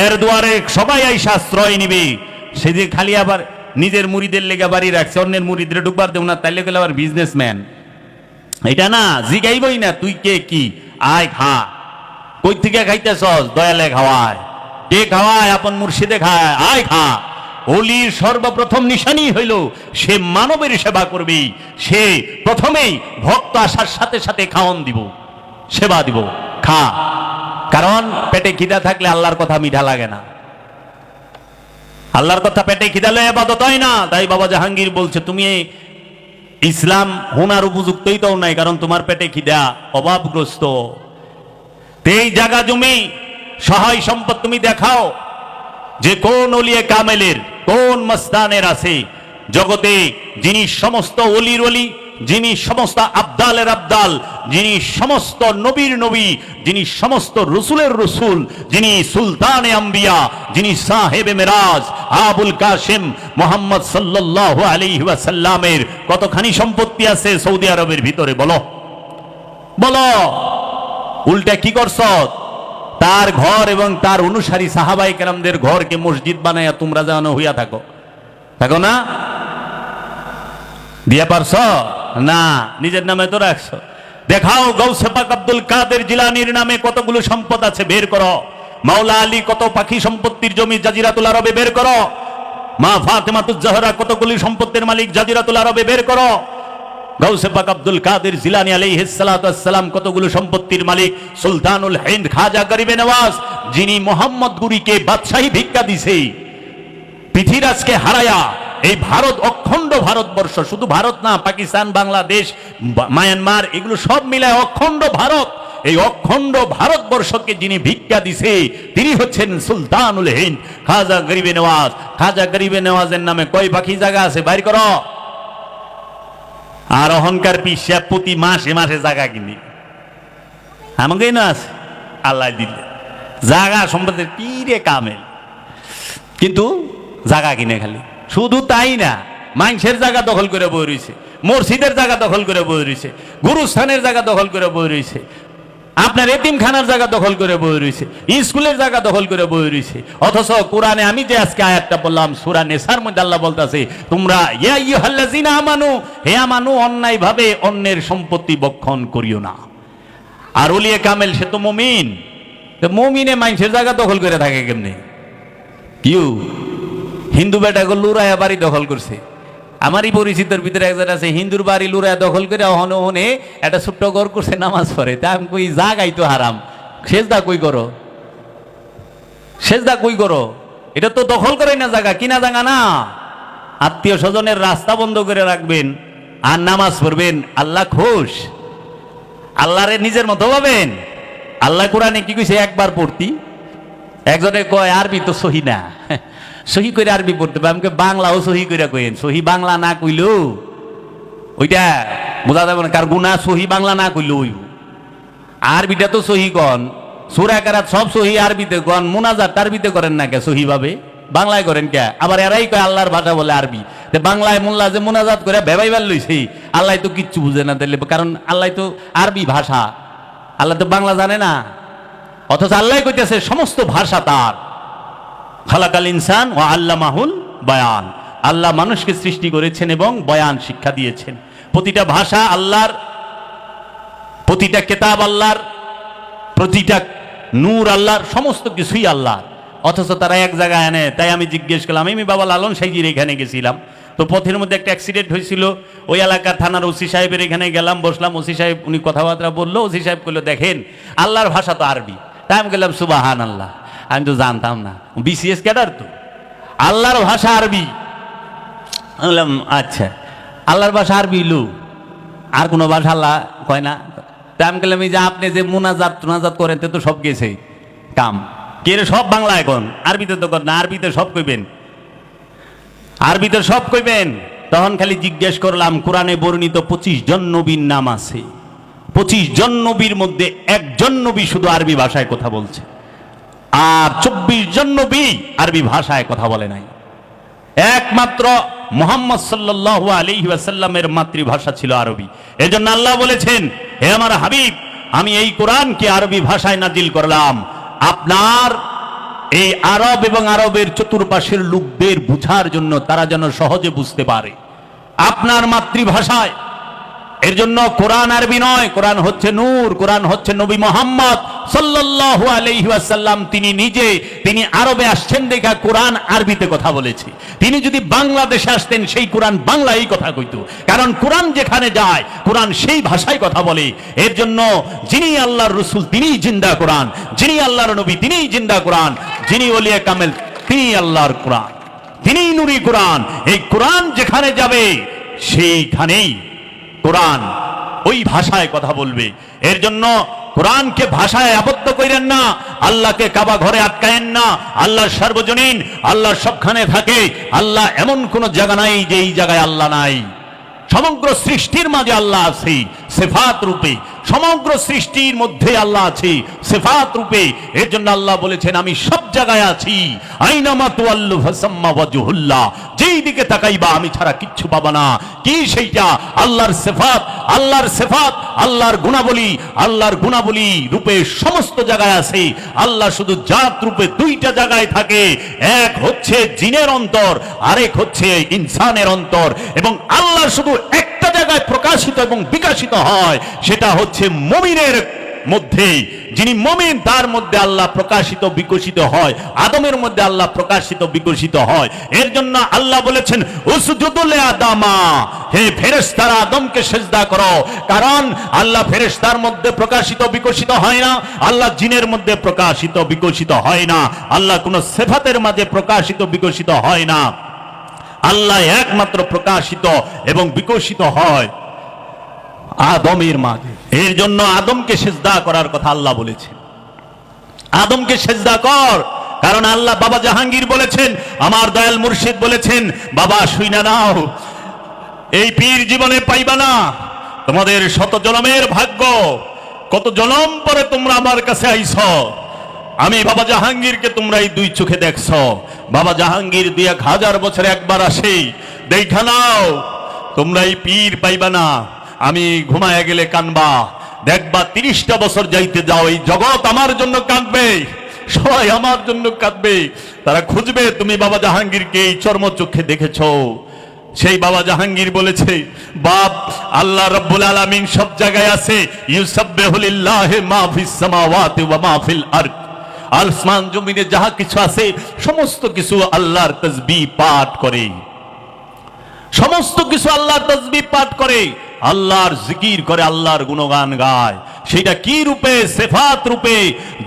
এর দুয়ারে সবাই আইসা আশ্রয় নিবে। সে যে খালি আবার নিজের মুরিদের লেগা বাড়ি রাখছে, অন্যের মুরিদরে ঢুকবার দেব না, তাইলে গেলে আবার বিজনেসম্যান। এটা না, জিগাইবই না তুই কে কি, আয় খা। কই থেকে খাইতেছস? দয়ালে খাওয়ায়। কে খাওয়ায়? আপন মুর্শিদে খায়, আয় খা। ওলির সর্বপ্রথম নিশানি হইল সে মানবের সেবা করবে। সে প্রথমেই ভক্ত আসার সাথে সাথে খাওয়ান দিব, সেবা দিব, খা। কারণ পেটে খিদা থাকলে আল্লাহর কথা মিঠা লাগে না। আল্লাহর কথা পেটে খিদালে ইবাদত হয় না। তাই বাবা জাহাঙ্গীর বলছে, তুমি ইসলাম হোনার উপযুক্তই তো নাই, কারণ তোমার পেটে খিদা, অভাবগ্রস্ত। এই জায়গা জমি সহায় সম্পদ তুমি দেখাও যে কোন ওলিয়ে কামেলের কোন মস্তানের আছে জগতে, যিনি সমস্ত ওলির ওলি, যিনি সমস্ত আবদালের আবদাল, যিনি সমস্ত নবীর নবী, যিনি সমস্ত রসুলের রসুল, যিনি সুলতানে আম্বিয়া, যিনি সাহেবে মেরাজ আবুল কাসেম মোহাম্মদ সাল্লাল্লাহু আলাইহি ওয়াসাল্লামের কতখানি সম্পত্তি আছে সৌদি আরবের ভিতরে? বলো বলো। উল্টা কি করছ? তার ঘর এবং তার অনুসারী সাহাবায়ে কেরামদের ঘরকে মসজিদ বানায়া তোমরা যেন হইয়া থাকো, থাকো না? দিয়া পারছ না, নিজের নামে তো রাখছো। দেখাও গৌসে পাক আব্দুল কাদের জিলানীর নামে কতগুলো সম্পদ আছে, বের করো। মাওলা আলী কত পাখি সম্পত্তির জমি জাজিরাতুল আরবে, বের করো। মা ফাতেমাতুজ জাহরা কতগুলি সম্পত্তির মালিক জাজিরাতুল আরবে, বের করো। গৌসে পাক আব্দুল কাদের জিলানী আলাইহিস সালাতু ওয়াস সালাম কতগুলো সম্পত্তির মালিক। সুলতানুল হিন্দ খাজা গরিবে নওয়াজ, যিনি মোহাম্মদ গুরিকে বাদশাহী ভিক্ষা দিছে, পৃথিবীরাজকে হারায়া এই ভারত, অখণ্ড ভারতবর্ষ, শুধু ভারত না, পাকিস্তান, বাংলাদেশ, মায়ানমার, এগুলো সব মিলায় অখণ্ড ভারত, এই অখণ্ড ভারতবর্ষকে যিনি ভিক্ষা দিছে তিনি হচ্ছেন সুলতানুল হিন্দ খাজা গরিবে নওয়াজ। খাজা গরিবে নওয়াজের নামে কয় পাখি জায়গা আছে, বাইর করো। আর অহংকার পিসা প্রতি মাসে মাসে জায়গা কিনি, আমাকে না আছে আল্লাহ দিলে জায়গা সম্পদের পীরে কামেল, কিন্তু জায়গা কিনে খালি। শুধু তাই না, মানুষের জায়গা দখল করে বই রয়েছে, মসজিদের জায়গা দখল করে বই রয়েছে, গুরুস্থানের জায়গা দখল করে বই রয়েছে, আপনার এতিমখানার জায়গা দখল করে বই রয়েছে, স্কুলের জায়গা দখল করে বই রয়েছে। অথচ কোরআনে আমি যে আজকে আয়াতটা বললাম সূরা নিসার মধ্যে আল্লাহ বলতেছে, তোমরা ইয়া আইয়ুহাল্লাযিনা আমানু, হে আমানু, অন্যায় ভাবে অন্যের সম্পত্তি বক্ষণ করিও না। আর ওলিয়ে কামেল সে তো মুমিন, তো মুমিনে মানুষের জায়গা দখল করে থাকে কেমনে? কিউ হিন্দু বেটাকে লুরায়া বাড়ি দখল করছে। আমারই পরিচিতের ভিতরে একজন আছে, হিন্দুর বাড়ি লুরায়া দখল করে অহনে অহনে একটা ছোট্ট ঘর করছে, নামাজ পড়ে। তা আমি কই জাগাই তো হারাম, সেজদা কই করো, সেজদা কই করো? এটা তো দখল করে না জায়গা, কিনা জায়গা না। আত্মীয় স্বজনের রাস্তা বন্ধ করে রাখবেন আর নামাজ পড়বেন, আল্লাহ খুশ, আল্লাহরে নিজের মতো পাবেন। আল্লাহ কোরআনে কি কইছে? একবার পড়তি। একজনে কয় আরবি তো সহি না, সহি করে আরবি পড়তে হবে। আমাকে বাংলাও সহি করে কইেন, সহি বাংলা না কইলো ওইটা বোঝা যাবে না, কার গুণা সহি বাংলা না কইলো ওই আরবিটা তো সহি কন, সূরা কারাত সব সহি আরবিতে কন, মুনাজাত আরবিতে করেন না কে সহি ভাবে, বাংলায় করেন কে? আবার এরাই কয় আল্লাহর ভাষা বলে আরবি, বাংলায় মোল্লা যে মুনাজাত করে ভেবাইবার লইছে, আল্লাহ তো কিচ্ছু বুঝে না দিলে, কারণ আল্লাহ তো আরবি ভাষা, আল্লাহ তো বাংলা জানে না। অথচ আল্লাহ কইতেছে সমস্ত ভাষা তার। খালাকাল ইনসান ওয়া আল্লামাহুল বায়ান, আল্লাহ মানুষকে সৃষ্টি করেছেন এবং বয়ান শিক্ষা দিয়েছেন। প্রতিটা ভাষা আল্লাহর, প্রতিটা কিতাব আল্লাহর, প্রতিটা নূর আল্লাহর, সমস্ত কিছুই আল্লাহর। অথচ তারা এক জায়গায় আনে। তাই আমি জিজ্ঞেস করলাম, আমি বাবা লালন সাইজির এখানে গেছিলাম, তো পথের মধ্যে একটা অ্যাক্সিডেন্ট হয়েছিল, ওই এলাকার থানার ওসি সাহেবের এখানে গেলাম, বসলাম, ওসি সাহেব উনি কথাবার্তা বললো, ওসি সাহেব বললো দেখেন আল্লাহর ভাষা তো আরবি। তাই আমি গেলাম সুবহান আল্লাহ, আমি তো জানতাম না, বিসিএস ক্যাডার তো, আল্লাহর ভাষা আরবি। বললাম আচ্ছা, আল্লাহর ভাষা আরবি লু, আর কোনো ভাষা আল্লাহ কয় না? তাই আমি গেলাম এই যে আপনি যে মুনাজাত টুনাজাত করেন তো সব গেছে কাম, কে রে সব বাংলা এখন, আরবিতে তো কর না, আরবিতে সব কইবেন, আরবিতে সব কইবেন। তখন খালি জিজ্ঞেস করলাম, কোরআনে বর্ণিত 25 জন নবীর নাম আছে, 25 জন নবীর মধ্যে একজন নবী শুধু আরবি ভাষায় কথা বলছে, আর 24 জন নবী আরবি ভাষায় কথা বলে নাই। একমাত্র মুহাম্মদ সাল্লাল্লাহু আলাইহি ওয়াসাল্লামের মাতৃভাষা ছিল আরবি। এজন্য আল্লাহ বলেছেন, হে আমার হাবিব, আমি এই কোরআনকে আরবি ভাষায় নাজিল করলাম আপনার এই আরব এবং আরবের চতুর্পাশের লোকদের বুঝার জন্য, তারা যেন সহজে বুঝতে পারে আপনার মাতৃভাষায়। এর জন্য কোরআন আরবি নয়, কোরআন হচ্ছে নূর, কোরআন হচ্ছে নবী মুহাম্মদ সাল্লাল্লাহু আলাইহি ওয়াসাল্লাম, তিনি নিজে, তিনি আরবে আসছেন দেখা কোরআন আরবিতে কথা বলেছে। তিনি যদি বাংলাদেশে আসতেন সেই কোরআন বাংলায় কথা কইতো, কারণ কোরআন যেখানে যায় কোরআন সেই ভাষায় কথা বলে। এর জন্য যিনি আল্লাহর রাসূল তিনিই জিন্দা কোরআন, যিনি আল্লাহর নবী তিনিই জিন্দা কোরআন, যিনি ওলিয়ে কামেল তিনি আল্লাহর কোরআন, তিনিই নূরি কোরআন। এই কোরআন যেখানে যাবে সেইখানেই কোরআন ওই ভাষায় কথা বলবে। এর জন্য কোরআনকে ভাষায় আবদ্ধ করেন না, আল্লাহকে কাবা ঘরে আটকায়েন না। আল্লাহ সর্বজনীন, আল্লাহ সবখানে থাকে। আল্লাহ এমন কোন জায়গা নাই যে এই জায়গায় আল্লাহ নাই। সমগ্র সৃষ্টির মাঝে আল্লাহ আছে সিফাত রূপে, সমগ্র সৃষ্টির মধ্যে আল্লাহ আছে সিফাত রূপে। এর জন্য আল্লাহ বলেছেন আমি সব জায়গায় আছি। আইনামা তুআল্লু ফাসাম্মা ওয়াজহুল্লাহ, যেই দিকে তাকাইবা আমি ছাড়া কিচ্ছু পাবা না। কি সেইটা? আল্লাহর সিফাত, আল্লাহর সিফাত, আল্লাহর গুণাবলী, আল্লাহর গুণাবলী রূপে সমস্ত জায়গায় আছে। আল্লাহ শুধু জাত রূপে দুইটা জায়গায় থাকে, এক হচ্ছে জিনের অন্তর, আরেক হচ্ছে ইনসানের অন্তর। এবং আল্লাহ শুধু একটা জায়গায় প্রকাশিত এবং বিকশিত হয়, সেটা হচ্ছে মুমিনের মধ্যে। যিনি মুমিন তার মধ্যে আল্লাহ প্রকাশিত বিকশিত হয়, আদমের মধ্যে আল্লাহ প্রকাশিত বিকশিত হয়। এর জন্য আল্লাহ বলেছেন উসজুদু লিআদামা, হে ফেরেশতারা আদমকে সিজদা করো। কারণ আল্লাহ ফেরেশতার মধ্যে প্রকাশিত বিকশিত হয় না, আল্লাহ জিনের মধ্যে প্রকাশিত বিকশিত হয় না, আল্লাহ কোন সিফাতের মাঝে প্রকাশিত বিকশিত হয় না। আল্লাহ একমাত্র প্রকাশিত এবং বিকশিত হয় আদমের মাঝে। এর জন্য আদমকে সিজদা করার কথা আল্লাহ বলেছেন, আদমকে সিজদা কর। কারণ আল্লাহ বাবা জাহাঙ্গীর বলেছেন, আমার দয়াল মুর্শিদ বলেছেন, বাবা শুইনা নাও, এই পীর জীবনে পাইবা না, তোমাদের শত জনমের ভাগ্য, কত জনম পরে তোমরা আমার কাছে আইছ। আমি বাবা জাহাঙ্গীরকে তোমরা এই দুই চোখে দেখছ। বাবা জাহাঙ্গীর 2000 বছরে একবার আসে, দেখা নাও, তোমরা এই পীর পাইবা না। আমি ঘুমায় গেলে কানবা, দেখবা 30টা বছর যাইতে যাও, এই জগৎ আমার জন্য কাঁদবে, সবাই আমার জন্য কাঁদবে। তারা খুঁজবে তুমি বাবা জাহাঙ্গীরকে এই চর্মচক্ষে দেখেছো। সেই বাবা জাহাঙ্গীর বলেছে, বাপ আল্লাহ রাব্বুল আলামিন সব জায়গায় আছে। ইউসাব্বিহু লিল্লাহি মা ফিস সামাওয়াতি ওয়া মা ফিল আরদ, আসমান জমিনে যাহা কিছু আছে সমস্ত কিছু আল্লাহর তাসবিহ পাঠ করে, সমস্ত কিছু আল্লাহর তাসবিহ পাঠ করে, আল্লাহর জিকির করে, আল্লাহর গুণগান গায়। সেটা কি রূপে? সিফাত রূপে।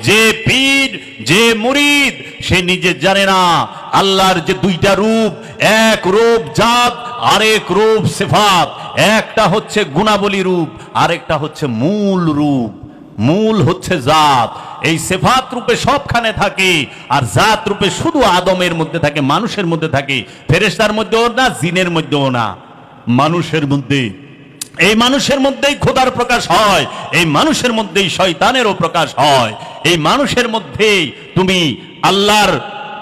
যে পীর, যে মুরিদ, সে নিজে জানে না আল্লাহর যে দুইটা রূপ, এক রূপ জাত, আরেক রূপ সিফাত। একটা হচ্ছে গুণাবলী রূপ, আরেকটা হচ্ছে মূল রূপ। মূল হচ্ছে জাত, এই সিফাত রূপে সবখানে থাকে, আর জাত রূপে শুধু আদমের মধ্যে থাকে, মানুষের মধ্যে থাকে। ফেরেশতার মধ্যেও না, জিনের মধ্যেও না, মানুষের মধ্যে। এই মানুষের মধ্যেই খোদার প্রকাশ হয়, এই মানুষের মধ্যেই শয়তানেরও প্রকাশ হয়। এই মানুষের মধ্যেই তুমি আল্লাহর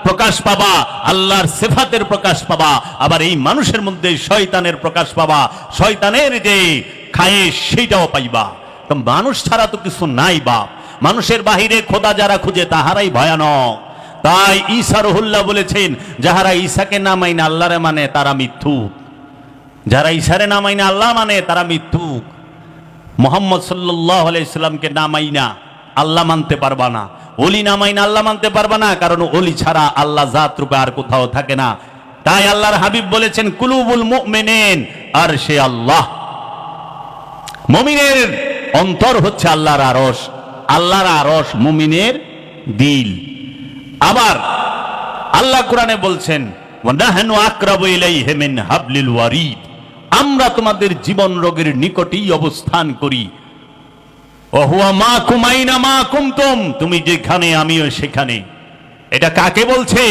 প্রকাশ পাবা, আল্লাহর সিফাতের প্রকাশ পাবা। আবার এই মানুষের মধ্যে শয়তানের প্রকাশ পাবা, শয়তানের যে খায়েশ সেইটাও পাইবা। তো মানুষ ছাড়া তো কিছু নাই বাপ। মানুষের বাহিরে খোদা যারা খুঁজে তাহারাই ভয়ানক। তাই ঈসা রুহুল্লাহ বলেছেন, যাহারা ঈসাকে না মাইনে আল্লাহরে মানে তারা মিথ্যুক, যারা ঈসারে না মাইনে আল্লাহ মানে তারা মিথ্যুক। মুহাম্মদ সাল্লাল্লাহু আলাইহি সাল্লামকে না মাইনা আল্লাহ মানতে পারবা না, ওলি না মাইনা আল্লাহ মানতে পারবা না, কারণ ওলি ছাড়া আল্লাহ জাত রূপে আর কোথাও থাকে না। তাই আল্লাহর হাবিব বলেছেন, কুলুবুল মুমিনিন আরশে আল্লাহ, মুমিনের অন্তর হচ্ছে আল্লাহর আরশ, আল্লাহর আরশ মুমিনের দিল। আবার আল্লাহ কোরআনে বলছেন, ওয়ানাহনু আকরাবু ইলাইহি মিন হাবলিল ওয়ারিদ, আমরা তোমাদের জীবন রোগের নিকটেই অবস্থান করি। ওয়া হুয়া মাকুম আইনা মা কুনতুম, তুমি যেখানে আমিও সেখানে। এটা কাকে বলছে?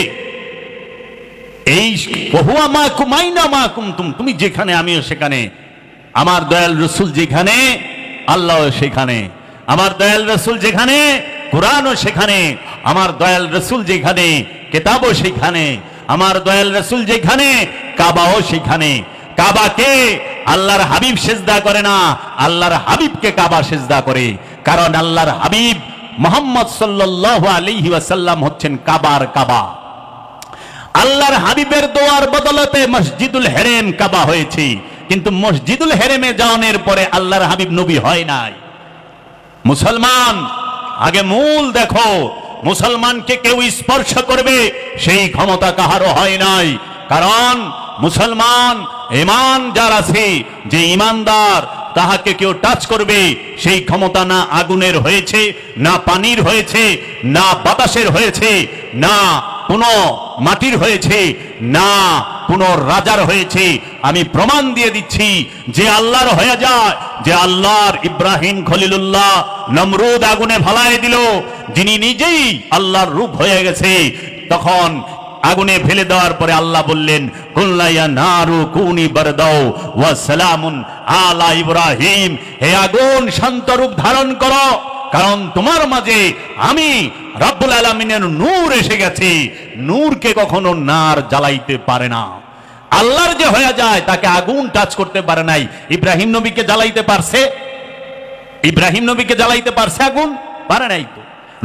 এই ওয়া হুয়া মাকুম আইনা মা কুনতুম, তুমি যেখানে আমিও সেখানে। আমার দয়াল রাসূল যেখানে, আল্লাহও সেখানে। আমার দয়াল রাসূল যেখানে, কোরআনও সেখানে। আমার দয়াল রাসূল যেখানে, কিতাবও সেখানে। আমার দয়াল রাসূল যেখানে, কাবাও সেখানে। কাবাকে আল্লাহর হাবিব সিজদা করে না, আল্লাহর হাবিবকে কাবা সিজদা করে। কারণ আল্লাহর হাবিব মুহাম্মদ সাল্লাল্লাহু আলাইহি ওয়াসাল্লাম হচ্ছেন কাবার কাবা। আল্লাহর হাবিবের দোয়ার বদলতে মসজিদুল হেরেম কাবা হয়েছে, কিন্তু মসজিদুল হেরেমে যাওয়ার পরে আল্লাহর হাবিব নবী হয় নাই। মুসলমান আগে মূল দেখো, মুসলমানকে কেউ স্পর্শ করবে সেই ক্ষমতা কাহারও হয় নাই। কারণ মুসলমান ঈমান যার আছে, যে ঈমানদার, তাহাকে কেউ টাচ করবে সেই ক্ষমতা না আগুনের হয়েছে, না পানির হয়েছে, না বাতাসের হয়েছে, না কোন মাটির হয়েছে, না কোন রাজার হয়েছে। আমি প্রমাণ দিয়ে দিচ্ছি যে আল্লাহর হয়ে যায়, যে আল্লাহর ইব্রাহিম খলিলুল্লাহ নমরুদ আগুনে ভালায় দিল, যিনি নিজেই আল্লাহর রূপ হয়ে গেছে, তখন আগুনে ফেলে দেওয়ার পরে আল্লাহ বললেন, কুল্লা ইয়া নারু কুনি বারদাও ওয়া সালামুন আলা ইব্রাহিম, হে আগুন শান্ত রূপ ধারণ করো, কারণ তোমার মাঝে আমি রব্বুল আলামিনের নূর এসে গেছে। নূরকে কখনো নার জ্বালাইতে পারে না। আল্লাহর যে হয়ে যায় তাকে আগুন টাচ করতে পারে নাই। ইব্রাহিম নবীকে জ্বালাইতে পারছে? ইব্রাহিম নবীকে জ্বালাইতে পারছে আগুন? পারে নাই তো।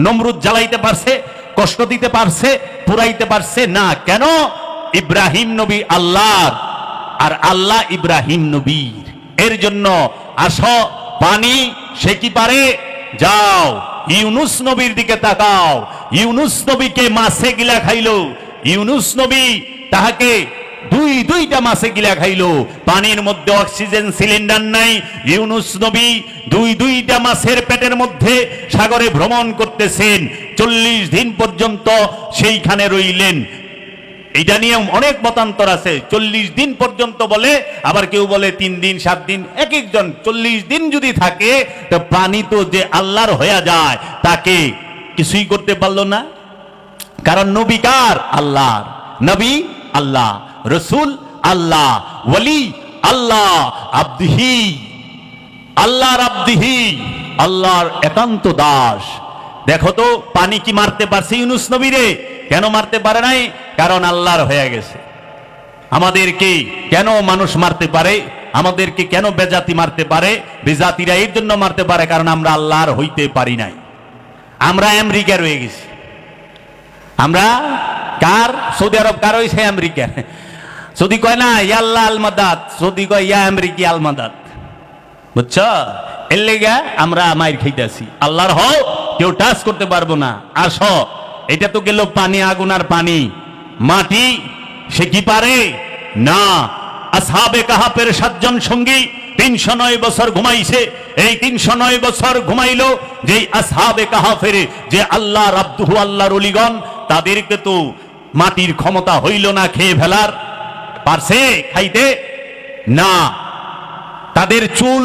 নমরুদ জ্বালাইতে পারছে? কষ্ট দিতে পারছে? পুরাইতে পারছে না। কেন? ইব্রাহিম নবী আল্লাহর আর আল্লাহ ইব্রাহিম নবীর। এর জন্য আসো পানি সে কি পারে? যাও ইউনুস নবীর দিকে তাকাও। ইউনুস নবীকে মাছে গিলা খাইলো। ইউনুস নবী তাহাকে দুইটা মাছে গিলা খাইলো। পানির মধ্যে অক্সিজেন সিলিন্ডার নাই। ইউনুস নবী দুইটা মাছের পেটের মধ্যে সাগরে ভ্রমণ করতেছেন। 40 দিন পর্যন্ত সেইখানে রইলেন। এটা নিয়ে অনেক মতান্তর আছে। 40 দিন পর্যন্ত বলে, আবার কেউ বলে 3 দিন 7 দিন, এক একজন। 40 দিন যদি থাকে তো পানি তো যে আল্লাহর হয়ে যায় তাকে কিছুই করতে পারলো না। কারণ নবী কার? আল্লাহর। নবী আল্লাহ, রসুল আল্লাহ, ওয়ালি আল্লাহ, আব্দিহি আল্লাহর, আব্দিহি আল্লাহর একান্ত দাস। দেখো তো পানি কি মারতে পারছে ইউনুস নবীরে? কেন মারতে পারে নাই? কারণ আল্লাহর হয়ে গেছে। আমাদেরকে কেন মানুষ মারতে পারে? আমাদেরকে কেন বেজাতি মারতে পারে? বেজাতিরা এর জন্য মারতে পারে কারণ আমরা আল্লাহর হইতে পারি নাই। আমরা আমেরিকা রয়ে গেছি। আমরা কার? সৌদি আরব কার হয়েছে? আমেরিকা। সৌদি কয় না ইয়া আল্লাহ আল মাদাদ, সৌদি কয় ইয়া আমেরিকি আল মাদাদ। বুঝছ? এর লেগা আমরা মাইর খাইতেছি। আল্লাহর হও, কেউ টাচ করতে পারবো না। আসো, এটা তো গেল পানি, আগুন আর পানি। মাটি সে কি পারে? না। আসহাবে কাহাফের 7 জন সঙ্গী 309 বছর ঘুমাইছে। এই 309 বছর ঘুমাইলো যে আসহাবে কাহাফের যে আল্লাহ রাব্দুহু, আল্লাহর ওলিগণ, তাদেরকে তো মাটির ক্ষমতা হইল না খেয়ে ফেলার। পারছে খাইতে? না। তাদের চুল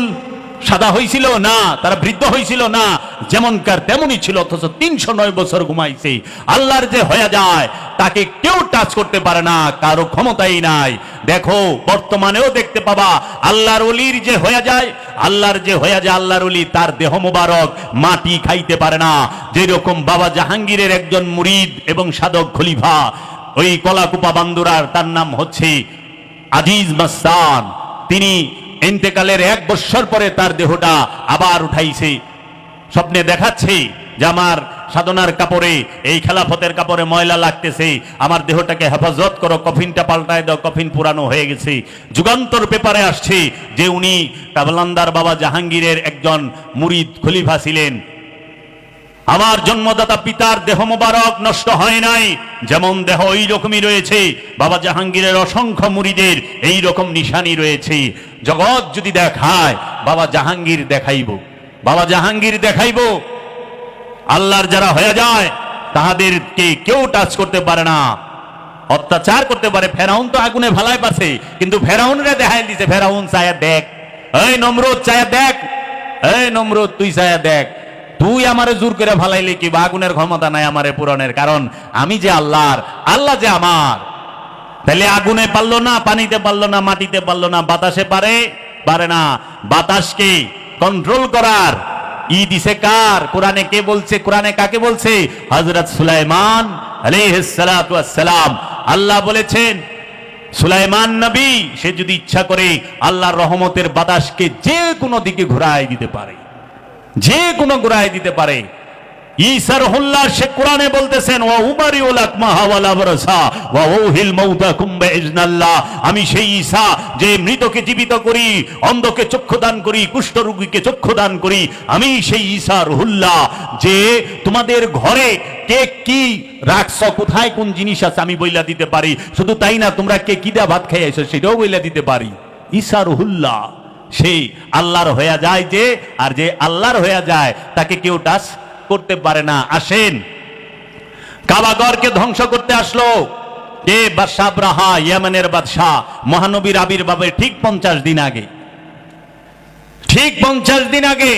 সাদা হয়েছিল না, তারা বৃদ্ধ হয়েছিল না, যেমনকার তেমনই ছিল, অথচ 309 বছর ঘুমাইছে। আল্লাহর যে হয়ে যায় তাকে কেউ টাচ করতে পারে না, কারো ক্ষমতাই নাই। দেখো বর্তমানেও দেখতে পাবা আল্লাহর ওলির যে হয়ে যায়, আল্লাহর যে হয়ে যায় আল্লাহর ওলি, তার দেহ মোবারক মাটি খাইতে পারে না। যেরকম বাবা জাহাঙ্গীরের একজন মুরিদ এবং সাধক খলিফা, ওই কলাকুপা বান্দুরার, তার নাম হচ্ছে আজিজ মাস্তান, তিনি ইন্তেকালের 1 বছর পরে তার দেহটা আবার উঠাইছে। স্বপ্নে দেখাচ্ছে যে আমার সাধনার কাপড়ে, এই খেলাফতের কাপড়ে ময়লা লাগতেছে, আমার দেহটাকে হেফাজত করো, কফিনটা পাল্টায় দাও, কফিন পুরানো হয়ে গেছে। যুগান্তর পেপারে আসছে যে উনি কাবলান্দার বাবা জাহাঙ্গীরের একজন মুরিদ খলিফা ছিলেন। আমার জন্মদাতা পিতার দেহ মোবারক নষ্ট হয় নাই, যেমন দেহ ওই রকমই রয়েছে। বাবা জাহাঙ্গীরের অসংখ্য মুরিদের এই রকম নিশানি রয়েছে। জগৎ যদি দেখায় বাবা জাহাঙ্গীর দেখাইব, বাবা জাহাঙ্গীর দেখাইব। আল্লাহর যারা হয়ে যায় তাহাদেরকে কেউ টাচ করতে পারে না, অত্যাচার করতে পারে। ফেরাউন তো আগুনে ভালায় পারছে, কিন্তু ফেরাউনরে দেখাই দিছে। ফেরাউন চায়া দেখ, এই নমরুদ চায়া দেখ, এই নমরুদ তুই চায়া দেখ, তুই আমারে জোর করে ভালাইলে কি? আগুনের ক্ষমতা নাই আমারে পুরানের, কারণ আমি যে আল্লাহর, আল্লাহ যে আমার। তাহলে আগুনে পারলো না, পানিতে পারলো না, মাটিতে পারলো না, বাতাসে পারে? পারে না। বাতাসকে কন্ট্রোল করার দিছে কার? কোরআনে কে বলছে? কোরআনে কাকে বলছে? হযরত সুলাইমান আলাইহিস সালাতু ওয়াস সালাম। আল্লাহ বলেছেন সুলাইমান নবী সে যদি ইচ্ছা করে আল্লাহর রহমতের বাতাসকে যে কোনো দিকে ঘুরায় দিতে পারে, যে কোনো ঘুরায় দিতে পারে। ঈসা রুহুল্লাহ সে কোরআনে বলতেছেন ওয়া উবারিউল আকমাহা ওয়াল আবরাসা ওয়া উহিল মাউতাকুম বিইজনিল্লাহ। আমি সেই ঈসা যে মৃতকে জীবিত করি, অন্ধকে চক্ষু দান করি, কুষ্ঠরোগীকে চক্ষু দান করি। আমি সেই ঈসা রুহুল্লাহ যে তোমাদের ঘরে কে কি রাখছ, কোথায় কোন জিনিস আছে আমি বইলা দিতে পারি। শুধু তাই না, তোমরা কে কি দা ভাত খাই আইছো সেটাও বইলা দিতে পারি। ঈসা রুহুল্লাহ সেই আল্লাহর হয়ে যায় যে, আর যে আল্লাহর হয়ে যায় তাকে কেউ টাচ করতে পারে না। আসেন কাবাগরকে ধ্বংস করতে আসলো কে? বাদশাহ আবরাহা, ইয়েমেনের বাদশাহ। মহানবীর আবির্ভাবের ঠিক 50 দিন আগে, ঠিক 50 দিন আগে।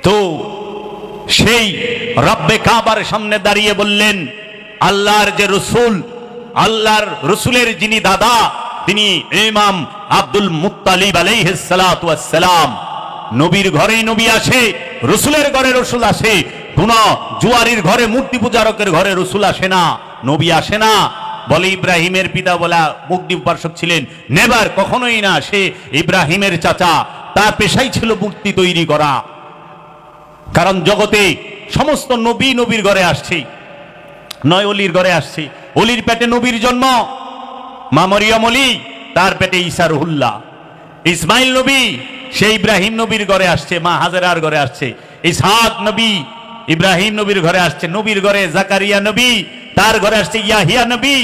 তো সেই রব্বে কাবার সামনে দাঁড়িয়ে বললেন, আল্লাহর যে রসুল, আল্লাহর রসুলের যিনি দাদা, তিনি ইমাম আব্দুল মুত্তালিব আলাইহিস সালাতু ওয়াস সালাম। নবীর ঘরেই নবী আসে, রসুলের ঘরে রসুল আসে। কোন জুয়ারির ঘরে, মূর্তি পূজারকের ঘরে রসুল আসে না, নবী আসে না। বলে ইব্রাহিমের পিতা বলা মূর্তি উপাসক ছিলেন, নেভার, কখনোই না। সে ইব্রাহিমের চাচা, তার পেশাই ছিল মূর্তি তৈরি করা। কারণ জগতে সমস্ত নবী নবীর ঘরে আসছে, নয় অলির ঘরে আসছে। অলির পেটে নবীর জন্ম, মা মরিয়ম অলি, তার পেটে ঈসা রুহুল্লাহ। ইসমাইল নবী সে ইব্রাহিম নবীর ঘরে আসছে, মা হাজেরার ঘরে আসছে। ইসহাক নবী ইব্রাহিম নবীর ঘরে আসছে, নবীর ঘরে জাকারিয়া নবী, তার ঘরে আসছে ইয়াহিয়া নবী।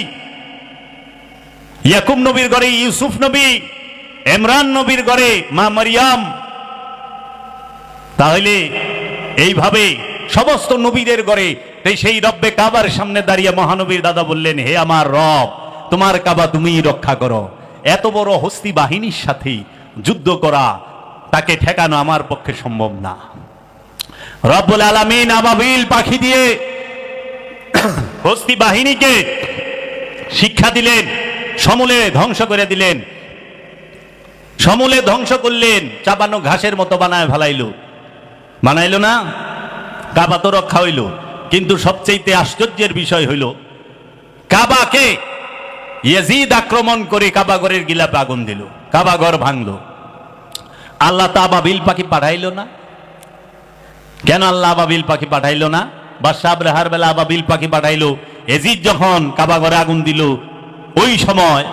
ইয়াকুব নবীর ঘরে ইউসুফ নবী, ইমরান নবীর ঘরে মা মরিয়ম। তাহলে এইভাবে সমস্ত নবীদের ঘরে। সেই রব্বে কাবার সামনে দাঁড়িয়ে মহানবীর দাদা বললেন, হে আমার রব, তোমার কাবা তুমিই রক্ষা করো। এত বড় হস্তি বাহিনীর সাথে যুদ্ধ করা, তাকে ঠেকানো আমার পক্ষে সম্ভব না। রব্বুল আলামিন আবাবিল পাখি দিয়ে হস্তি বাহিনীকে শিক্ষা দিলেন, সমূলে ধ্বংস করে দিলেন। সমূলে ধ্বংস করলেন, চাপানো ঘাসের মতো বানায় ফেলাইল। বানাইল না, কাবা তো রক্ষা হইল। কিন্তু সবচেয়ে আশ্চর্যের বিষয় হইল, কাবাকে ইয়াজিদ আক্রমণ করে কাবাগরের গিলাপে আগুন দিল, কাবাগর ভাঙলো। আল্লাহ তা আবাবিল পাখি পাঠাইল না কেন? আল্লাহ আবাবিল পাখি পাঠাইল না? বাদশাহ আবরাহার বেলা আবাবিল পাখি পাঠাইল। ইয়াজিদ যখন কাবাগরে আগুন দিল, ওই সময়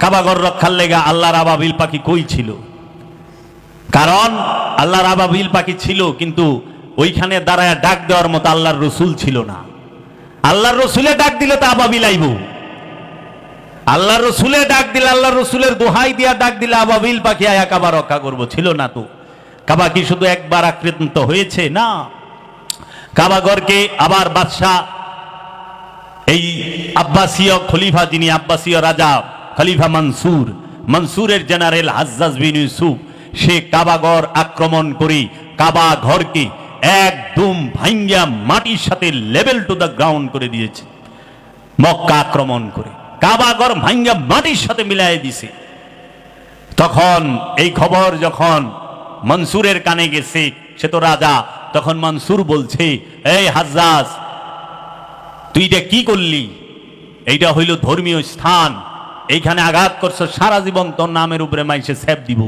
কাবাগর রক্ষার লেগা আল্লাহর আবাবিল পাখি কই ছিল? কারণ আল্লাহর আবাবিল পাখি ছিল, কিন্তু ওইখানে দাঁড়ায় ডাক দেওয়ার মতো আল্লাহর রসুল ছিল না। আল্লাহর রসুলে ডাক দিলে তো আবাবিল আইব। আল্লাহর রসুলে ডাক দিলে, আল্লাহর রসুলের দোহাই দিয়া ডাক দিলে আবাবিল পাখি আয়া কাবা রক্ষা করবো, ছিল না তো। কাবা কি শুধু একবার আক্রান্ত হয়েছে? না, কাবাগরকে আবার বাদশাহ, এই আব্বাসীয় খলিফা, যিনি আব্বাসীয় রাজা খলিফা মনসুর, মনসুরের জেনারেল হাজ্জাজ বিন ইউসুফ, সে কাবাগর আক্রমণ করে কাবা ঘরকে একদম ভাঙ্গা মাটির সাথে লেভেল টু দ্য গ্রাউন্ড করে দিয়েছে। মক্কা আক্রমণ করে কাবাগর ভাঙ্গা মাটির সাথে মিলাই দিছে। তখন এই খবর যখন মনসুরের কানে গেছে, সে তো রাজা, তখন মনসুর বলছে, এই হাজ্জাজ, তুই এটা কি করলি? এইটা হইল ধর্মীয় স্থান, এইখানে আঘাত করছো, সারা জীবন তোর নামের উপরে মাইসে সেব দিব,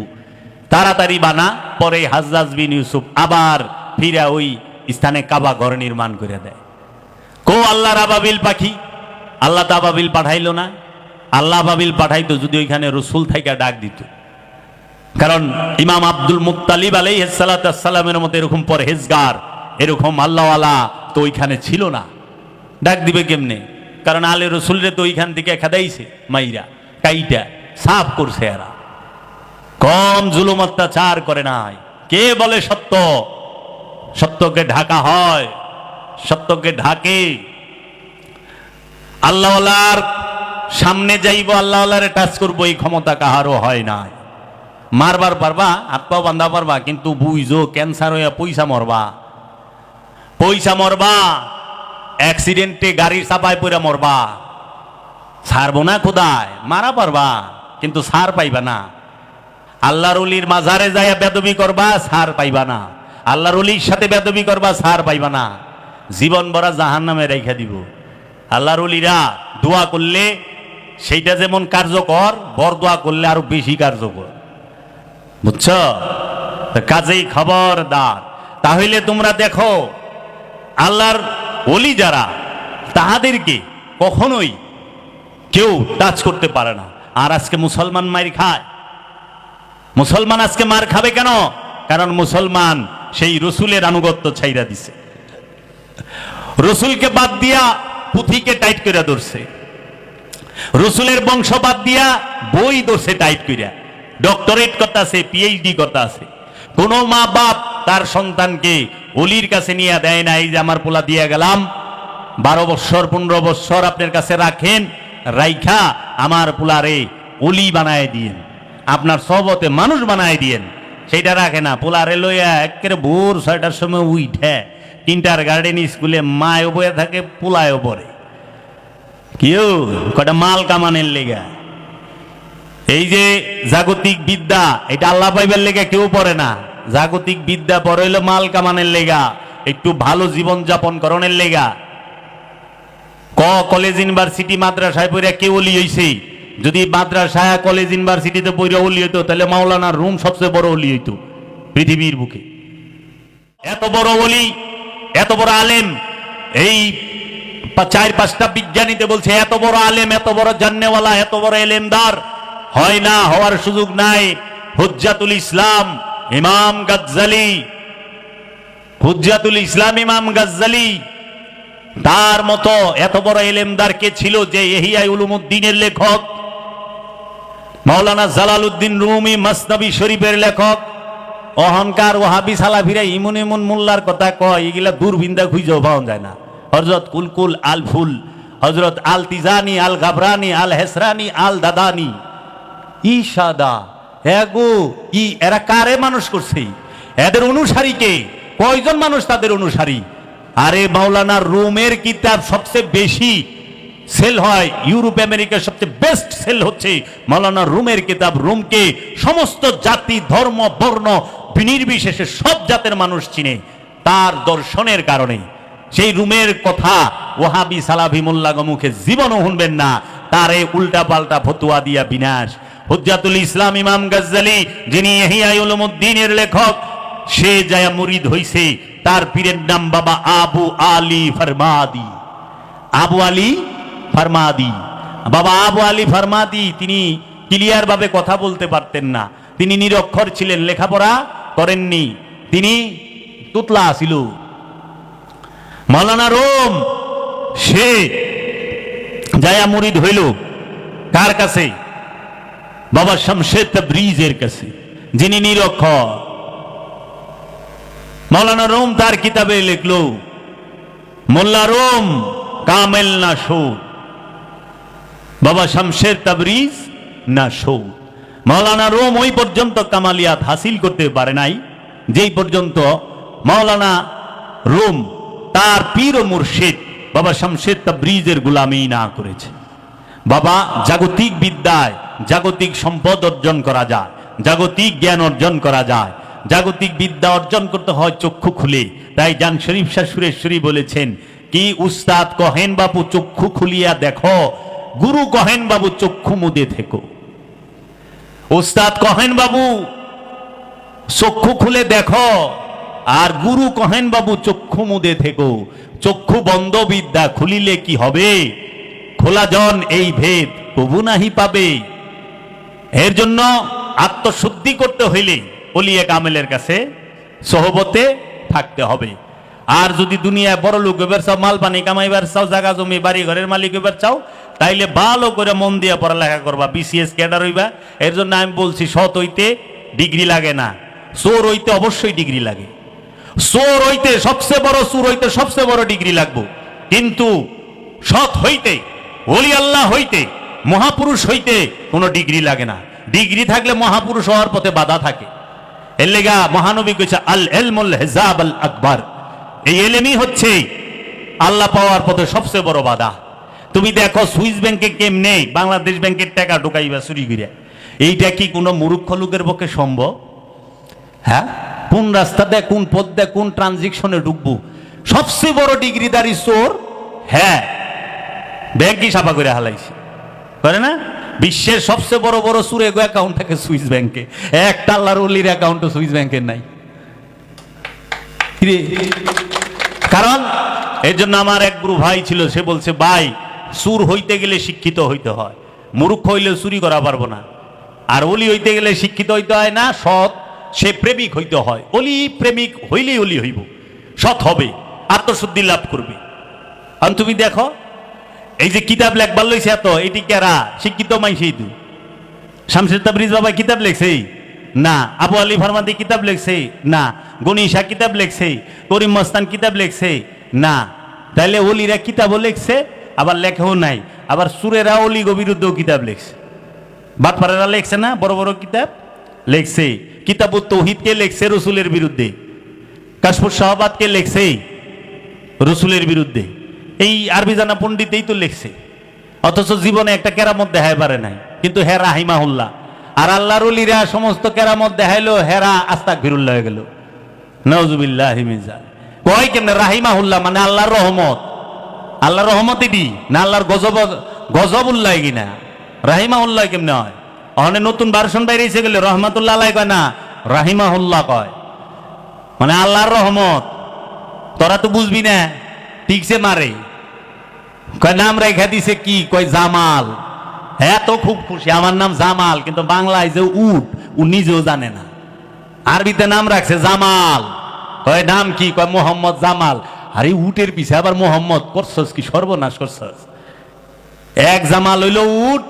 তাড়াতাড়ি বানা। পরে হাজ্জাজ বিন ইউসুফ আবার ফিরে ওই স্থানে কাবা ঘর নির্মাণ করে দেয়। কো আল্লাহর আবাবিল পাখি? আল্লাহ তো আবাবিল পাঠাইল না। আল্লাহ আবাবিল পাঠাইতো যদি ওইখানে রসুল থেকে ডাক দিত। কারণ ইমাম আব্দুল মুত্তালিব আলাইহিস সালাতু ওয়াস সালামের মতো এরকম পরহেজগার, এরকম আল্লাহওয়ালা তো ওইখানে ছিল না। ডাক দিবে কেমনে? কারণ আলে রসুলরে তো ওইখান থেকে খেদাইছে, মাইরা কাইটা সাফ করছে। এরা কম জুলুম অত্যাচার করে নাই। কে বলে সত্য? সত্যকে ঢাকা হয়, সত্যকে ঢাকে। আল্লাহওয়ালার সামনে যাইব, আল্লাহওয়ালারে টাচ করবো, এই ক্ষমতা কাহারও হয় নাই। মারবার পারবা, হাত পাও বান্ধা পারবা, কিন্তু বুঝো ক্যান্সার হইয়া পয়সা মরবা, পয়সা মরবা, অ্যাক্সিডেন্টে গাড়ির চাপায় পড়ে মরবা। ছাড়বো না খোদায়, মারা পারবা কিন্তু ছাড় পাইবা না। আল্লাহর ওলির মাজারে যাইয়া বেদবি করবা, ছাড় পাইবা না। আল্লাহর ওলির সাথে বেদবি করবা, ছাড় পাইবা না। জীবন ভরা জাহান্নামে রেখা দিব। আল্লাহর ওলিরা দোয়া করলে সেইটা যেমন কার্যকর, বর দোয়া করলে আরো বেশি কার্যকর, বুঝছ? কাজেই খবরদার। তাহলে তোমরা দেখো, আল্লাহর ওলি যারা, তাহাদেরকে কখনোই কেউ টাচ করতে পারে না। আর আজকে মুসলমান মার খায়। মুসলমান আজকে মার খাবে কেন? কারণ মুসলমান সেই রসুলের আনুগত্য ছাইরা দিছে, রসুলকে বাদ দিয়া পুঁথিকে টাইট করে ধরছে, রসুলের বংশ বাদ দিয়া বই ধরছে টাইট করিয়া, ডক্টরেট করতেছে, পিএইচডি করতেছে। কোন মা বাপ তার সন্তানকে ওলির কাছে নিয়ে দেয় না, এই যে আমার পোলা দিয়ে গেলাম, 12 বৎসর 15 বৎসর আপনার কাছে রাখেন, রাইখা আমার পোলারে অলি বানায় দিয়েন, আপনার সহবতে মানুষ বানায় দিয়েন। সেইটা রাখে না, পোলারে লইয়া একেবারে ভোর 6টার সময় উঠে কিন্টার গার্ডেন স্কুলে মায়ও বয়ে থাকে, পোলায়ও পড়ে, কেউ কটা মাল কামানের লেগা। এই যে জাগতিক বিদ্যা, এটা আল্লাহ পাইবার লেগা কেউ পড়ে না। জাগতিক বিদ্যা পড়ে হইলো মাল কামানের লেগা, একটু ভালো জীবন যাপন করণের লেগা। কলেজ ইউনিভার্সিটি মাদ্রাসায় পড়ে কেউ অলি হইছে? যদি মাদ্রাসায় কলেজ ইউনিভার্সিটিতে পড়ে অলি হইতো তাহলে মাওলানার রুম সবচেয়ে বড় অলি হইতো পৃথিবীর বুকে। এত বড় অলি, এত বড় আলেম, এই 4-5টা বিজ্ঞানীতে বলছে এত বড় আলেম, এত বড় জান্নেওয়ালা, এত বড় এলেমদার হয় না, হওয়ার সুযোগ নাই। হুজ্জাতুল ইসলাম ইমাম গাজ্জালি, হুজ্জাতুল ইসলাম ইমাম গাজ্জালি, তার মতো এত বড় এলেমদার কে ছিল যে ইহয়া উলুমুদ্দিনের লেখক, মাওলানা জালালউদ্দিন রুমি মসনবী শরীফের লেখক। অহংকার ওয়াহাবি সালাফিরা ইমন ইমন মোল্লার কথা কয়, এগুলা দূরবিন্দা খুঁজেও পাওয়া যায় না। হযরত কুলকুল আল ফুল, হযরত আল তিজানি, আল গাবরানি, আল হেসরানি, আল দাদানি, ইশাদা এগো এরা কারে মানুষ করছে? এদের অনুসারী কে? কয়জন মানুষ তাদের অনুসারী? আরে মাওলানা রুমের কিতাব সবচেয়ে বেশি সেল হয়, ইউরোপ আমেরিকার সবচেয়ে বেস্ট সেল হচ্ছে মাওলানা রুমের কিতাব। রুমকে সমস্ত জাতি, ধর্ম, বর্ণ নির্বিশেষে সব জাতের মানুষ চিনে তার দর্শনের কারণে। সেই রুমের কথা ওয়াহাবি সালাফি মোল্লা মুখে জীবনও শুনবেন না, তারে উল্টা পাল্টা ফতুয়া দিয়া বিনাশ। হুজ্জাতুল ইসলাম ইমাম গাজ্জালি, যিনি ইহয়া উলুমুদ্দিনের লেখক, সে যায়া মুরিদ হইছে, তার পীরের নাম বাবা আবু আলী ফরমাদি। আবু আলী ফরমাদি, বাবা আবু আলী ফরমাদি, তিনি ক্লিয়ার ভাবে কথা বলতে পারতেন না, তিনি নিরক্ষর ছিলেন, লেখাপড়া করেননি, তিনি তুতলা ছিল। মাওলানা রুম সে যায়া মুরিদ হইল কার কাছে? বাবা শামসে তাবরিজের কাছে, যিনি নিরক্ষর। মাওলানা রুম তার কিতাবে লিখলো, মোল্লা রুম কামেল না শোধ, বাবা শামসের তাবরিজ না শোধ। মাওলানা রুম ওই পর্যন্ত কামালিয়াত হাসিল করতে পারে নাই যেই পর্যন্ত মাওলানা রুম তার পীর ও মুর্শিদ বাবা শামসের তাবরিজের গোলামি না করেছে। বাবা, জাগতিক বিদ্যায় জাগতিক সম্পদ অর্জন করা যায়, জাগতিক জ্ঞান অর্জন করা যায়, জাগতিক বিদ্যা অর্জন করতে হয় চক্ষু খুলে। তাই জান শরীফ শাহ সুরেশ্বরী বলেছেন কি, উস্তাদ কহেন বাবু চক্ষু খুলিয়া দেখো, গুরু কহেন বাবু চক্ষু মুদে থেকো। উস্তাদ কহেন বাবু চক্ষু খুলে দেখো, আর গুরু কহেন বাবু চক্ষু মুদে থেকো। চক্ষু বন্ধ বিদ্যা খুলিলে কি হবে? খোলা জন এই ভেদ কবু নাহি পাবে। এর জন্য আত্মশুদ্ধি করতে হইলে ওলিয়ে কামেলের কাছে সহবতে থাকতে হবে। আর যদি দুনিয়ায় বড় লোক হইবার চাও, মাল পানি কামাইবার চাও, জায়গা জমি বাড়ি ঘরের মালিক হইবার চাও, তাইলে ভালো করে মন দিয়া পড়ালেখা করবা, বিসিএস ক্যাডার হইবা। এর জন্য আমি বলছি, সৎ হইতে ডিগ্রি লাগে না, চোর হইতে অবশ্যই ডিগ্রি লাগে। চোর হইতে সবচেয়ে বড়, চোর হইতে সবচেয়ে বড় ডিগ্রি লাগবে, কিন্তু সৎ হইতে, ওলি আল্লাহ হইতে, মহাপুরুষ হইতে কোনো ডিগ্রি লাগে না। ডিগ্রি থাকলে মহাপুরুষ হওয়ার পথে বাধা থাকে। এর লেগা মহানবী কইছে আল ইলমুল হিজাব আল আকবার, এই এলেমই হচ্ছে আল্লাহ পাওয়ার পথে সবচেয়ে বড় বাধা। তুমি দেখো সুইস ব্যাংকে কেমনে বাংলাদেশ ব্যাংকের টাকা ঢুকাইবা চুরি করে, এইটা কি কোনো মূর্খ লোকের পক্ষে সম্ভব? হ্যাঁ, কোন রাস্তা দেয়, কোন পথ দেয়, কোন ট্রানজিকশনে ঢুকবো? সবচেয়ে বড় ডিগ্রিদারি চোর, হ্যাঁ, ব্যাংকই সাফা করে হালাইছে, করে না? বিশ্বের সবচেয়ে বড় বড় চোর এগো অ্যাকাউন্ট থাকে সুইস ব্যাংকে, একটা আল্লাহর ওলির অ্যাকাউন্টও সুইস ব্যাংকের নাই। কারণ এর জন্য আমার এক গুরু ভাই ছিল, সে বলছে, ভাই, চোর হইতে গেলে শিক্ষিত হইতে হয়, মূর্খ হইলে চুরি করা পারবো না। আর অলি হইতে গেলে শিক্ষিত হইতে হয় না, সৎ, সে প্রেমিক হইতে হয়। অলি প্রেমিক হইলেই অলি হইব, সৎ হবে, আত্মশুদ্ধি লাভ করবে। আর তুমি দেখো এই যে কিতাব লেখবার লইছে এত, এটি কেরা? শিক্ষিত মাইসেই তো। শামসুর তাবরিজ বাবা কিতাব লেখছে না, আবু আলী ফরমাদি কিতাব লেখছে না, গনি শাহ কিতাব লেখছে, করিম মস্তান কিতাব লেখছে না, তাইলে অলিরা কিতাবও লেখছে, আবার লেখাও নাই। আবার সুরেরা অলি বিরুদ্ধেও কিতাব লেখছে, বাটপাড়ারা লেখছে না, বড় বড় কিতাব লেখছে। কিতাবুত তৌহিদকে লেখছে রসুলের বিরুদ্ধে, কাশফুস শাহবাদকে লেখছে রসুলের বিরুদ্ধে। এই আরবি জানা পণ্ডিতেই তো লেখছে, অথচ জীবনে একটা কেরামত দেখায় পারে নাই, কিন্তু হেরা রাহিমাহুল্লাহ। আর আল্লাহর ওলিরা সমস্ত কেরামত দেখাইলো, হেরা আস্তাগফিরুল্লাহ হয়ে গেল, নাউজুবিল্লাহি মিন যালিক। কয় কেমনে রাহিমাহুল্লাহ মানে আল্লাহর রহমত, আল্লাহর রহমত এটি না আল্লাহর গজব, গজবুল্লাহ কিনা রাহিমাহুল্লাহ কেমনে হয়? অনেক নতুন ভার্সন বাইরে এসে গেলে রহমাতুল্লাহ আলাইহি কয় না, রাহিমাহুল্লাহ কয়, মানে আল্লাহর রহমত। তোরা তো বুঝবি না, ঠিকছে মারে, কয় নাম রেখা দিছে কি, কয় জামাল। হ্যাঁ তো খুব খুশি, আমার নাম জামাল, কিন্তু বাংলায় যে উট ও নিজেও জানে না, আরবিতে নাম রাখছে জামাল। কয় নাম কি, কয় মোহাম্মদ জামাল। আরে উটের পিছে আবার মোহাম্মদ করছস কি, সর্বনাশ করছস। এক জামাল হইল উট,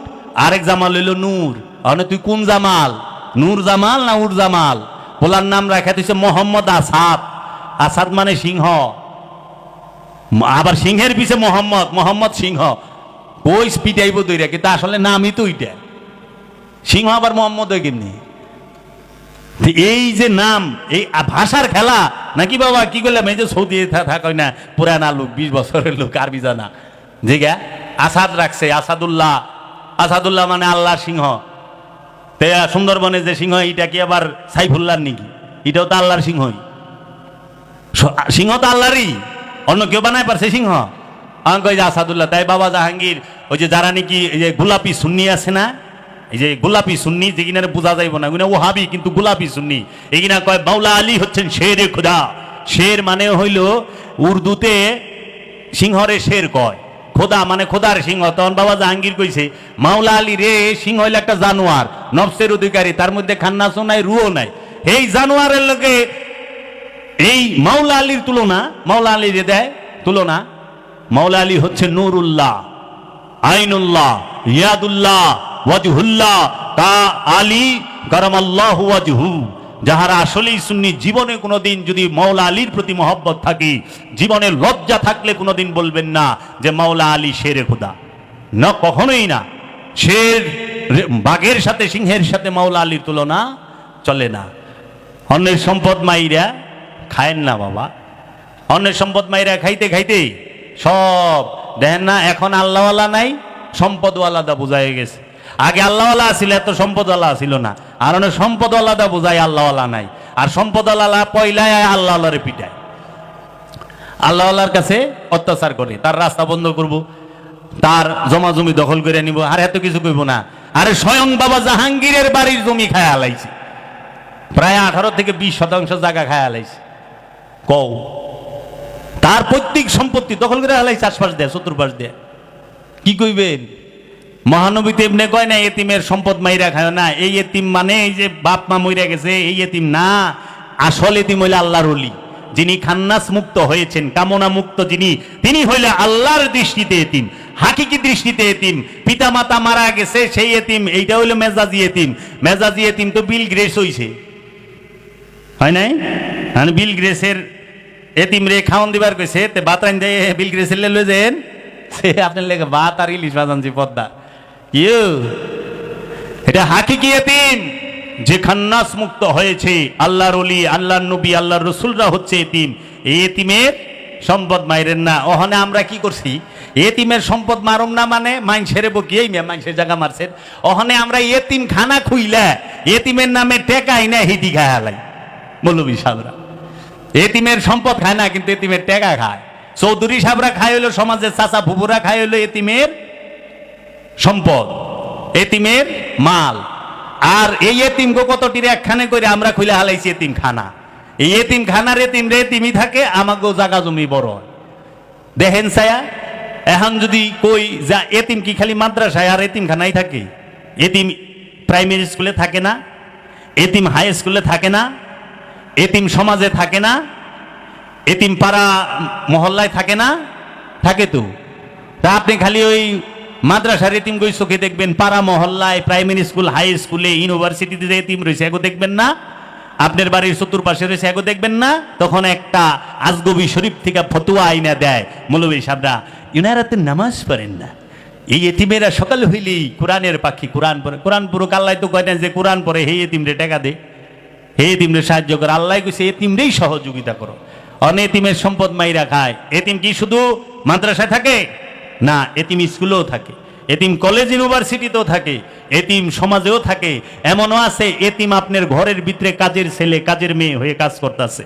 আরেক জামাল হইল নূর। মানে তুই কোন জামাল, নূর জামাল না উট জামাল? বলার নাম রাখা দিছে মোহাম্মদ আসাদ, আসাদ মানে সিংহ, আবার সিংহের পিছে মোহাম্মদ, মোহাম্মদ সিংহ। ওই পিটাইব দইরা, কিন্তু আসলে নামই তো ওইটা, সিংহ আবার মোহাম্মদ ওই কেমনি? এই যে নাম, এই ভাষার খেলা নাকি বাবা? কি করলাম, এই যে সৌদি থাকা না, পুরানা লোক, 20 বছরের লোক, আরবি জানা, যে গা আসাদ রাখছে, আসাদুল্লাহ। আসাদুল্লাহ মানে আল্লাহ সিংহ। সুন্দরবনে যে সিংহ, এটা কি আবার সাইফুল্লাহর নাকি? এটাও তো আল্লাহর সিংহই। সিংহ তো আল্লাহরই, অন্য কেউ বানায় পারছে সিংহ? কই যে আসাদুল্লাহ। তাই বাবা জাহাঙ্গীর ওই যে যারা নাকি এই যে গোলাপি সুন্নি আছে না, এই যে গোলাপি সুন্নি, যে কিনা বোঝা যাইব না, ও হাবি কিন্তু গোলাপি সুন্নি, এই কিনা কয় মাওলা আলী হচ্ছেন শেরে খোদা। শের মানে হইল উর্দুতে সিংহরে শের কয়, খোদা মানে খোদার সিংহ। তখন বাবা জাহাঙ্গীর কইছে মাওলা আলী রে সিংহ হইল একটা জানোয়ার, নফসের অধিকারী, তার মধ্যে খান্নাসও নাই, রুও নাই। এই জানোয়ারের লোকে এই মাওলা আলীর তুলনা, মাওলা আলী রে দেয় তুলনা। মাওলা আলী হচ্ছে নূরুল্লাহ, আইনুল্লাহ, ইয়াদুল্লাহ, ওয়াজহুল্লাহ, তা আলী কারামাল্লাহু ওয়াজহু। যাহারা আসলেই সুন্নি, জীবনে কোনোদিন যদি মাওলা আলীর প্রতি মহব্বত থাকে, জীবনে লজ্জা থাকলে কোনোদিন বলবেন না যে মাওলা আলী শেরে খোদা, না, কখনোই না। শের, বাঘের সাথে, সিংহের সাথে মাওলা আলীর তুলনা চলে না। অন্যের সম্পদ মাইরা খায়েন না বাবা, অন্যের সম্পদ মাইরা খাইতে খাইতে সব দেখেন না, এখন আল্লাহওয়ালা নাই, সম্পদওয়ালাদা বোঝাই গেছে। আগে আল্লাহওয়ালা আসিল, এত সম্পদওয়ালা আসিল না। আর অনেক সম্পদওয়ালাদা বোঝাই আল্লাহওয়ালা নাই, আর সম্পদওয়ালা পয়লায় আল্লাহওয়ালারে পিটায়, আল্লাহওয়ালার কাছে অত্যাচার করে, তার রাস্তা বন্ধ করব, তার জমা জমি দখল করে নিব, আর এত কিছু কইব না। আরে স্বয়ং বাবা জাহাঙ্গীরের বাড়ির জমি খায় আলাইছে, প্রায় 18 থেকে 20% জায়গা খায় আলাইছে। কও, তার পৈতৃক সম্পত্তি দখল করে হালাইছে, আশপাশ দেয়, চতুর্পাশ দেয়। কি কইবেন? মহানবী তো এমনি কয় না এতিমের সম্পদ মাইরা খায় না। এই এতিম মানে এই যে বাপ মা মইরা গেছে এই এতিম না, আসল এতিম হইলে আল্লাহর ওলি, যিনি খান্নাস মুক্ত হয়েছেন, কামনা মুক্ত যিনি, তিনি হইলে আল্লাহর দৃষ্টিতে এতিম, হাকিকি দৃষ্টিতে এতিম। পিতা মাতা মারা গেছে সেই এতিম, এইটা হইলো মেজাজি এতিম। মেজাজি এতিম তো বিল গ্রেস হইছে, হয় নাই? বিল গ্রেসের এতিম রে খাওয়ান দিবার কইছে, তে ভাত রান দেয়, বিল গ্রেসের লয়ে যান, সে আপনার লেগে ভাত আর ইলিশ ভাজানছি পদ্মা। ইউ এটা হাকিকি এতিম, যে খান্নাস মুক্ত হয়েছে, আল্লাহর ওলি, আল্লাহর নবী, আল্লাহর রসুলরা হচ্ছে এতিম। এই এতিমের সম্পদ মাইরেন না। ওখানে আমরা কি করছি, এতিমের সম্পদ মারুম না মানে মাইনসের বকিয়েই মাইনসের জায়গা মারছেন। ওখানে আমরা এতিম খানা খুইলা এতিমের নামে টেকাই না, হিটি খায় হালাই মৌলবী সাহেবরা। এতিমের সম্পদ খায় না, কিন্তু এতিমের টেকা খায়। চৌধুরী সাহেবরা খায় হইলো, সমাজের চাচা ফুপুরা খায় হইলো এতিমের সম্পদ, এতিমের মাল। আর এই এতিমকে কতটির একখানে করে আমরা খুলে হালাইছি এতিম খানা। এই এতিম খানার এতিম রে এতিমই থাকে, আমাকেও জাগা জমি বড় হয়। দেখেন ছায়া, এখন যদি কই যা এতিম কি খালি মাদ্রাসায় আর এতিম খানাই থাকে? এতিম প্রাইমারি স্কুলে থাকে না, এতিম হাই স্কুলে থাকে না, এতিম সমাজে থাকে না, এতিম পাড়া মহল্লায় থাকে না? থাকে তো। তা আপনি খালি ওই মাদ্রাসার এতিম গই চোখে দেখবেন, পাড়া মহল্লায়, প্রাইমারি স্কুল, হাই স্কুলে, ইউনিভার্সিটিতে যে এতিম রয়েছে এগো দেখবেন না? আপনার বাড়ির চতুর্পাশে রয়েছে এগো দেখবেন না, তখন একটা আজগবি শরীফ থেকে ফতুয়া আইনা দেয় মৌলবী সাহেবরা, ইনারা তো নামাজ পড়েন না, এই এতিমেরা সকাল হইলেই কোরআনের পাখি কোরআন পড়ে। কোরআন পুরুক আল্লাহ তো কয় না যে কোরআন পড়ে হে এতিমরে টাকা দে, হে এতিমরে সাহায্য করে। আল্লাহ কইছে এতিমরেই সহযোগিতা করো। অনেতিমের সম্পদ মাইরা খায়। এতিম কি শুধু মাদ্রাসায় থাকে না, এতিম স্কুলেও থাকে, এতিম কলেজ ইউনিভার্সিটিতেও থাকে, এতিম সমাজেও থাকে। এমনও আছে এতিম আপনার ঘরের ভিতরে কাজের ছেলে কাজের মেয়ে হয়ে কাজ করতেছে।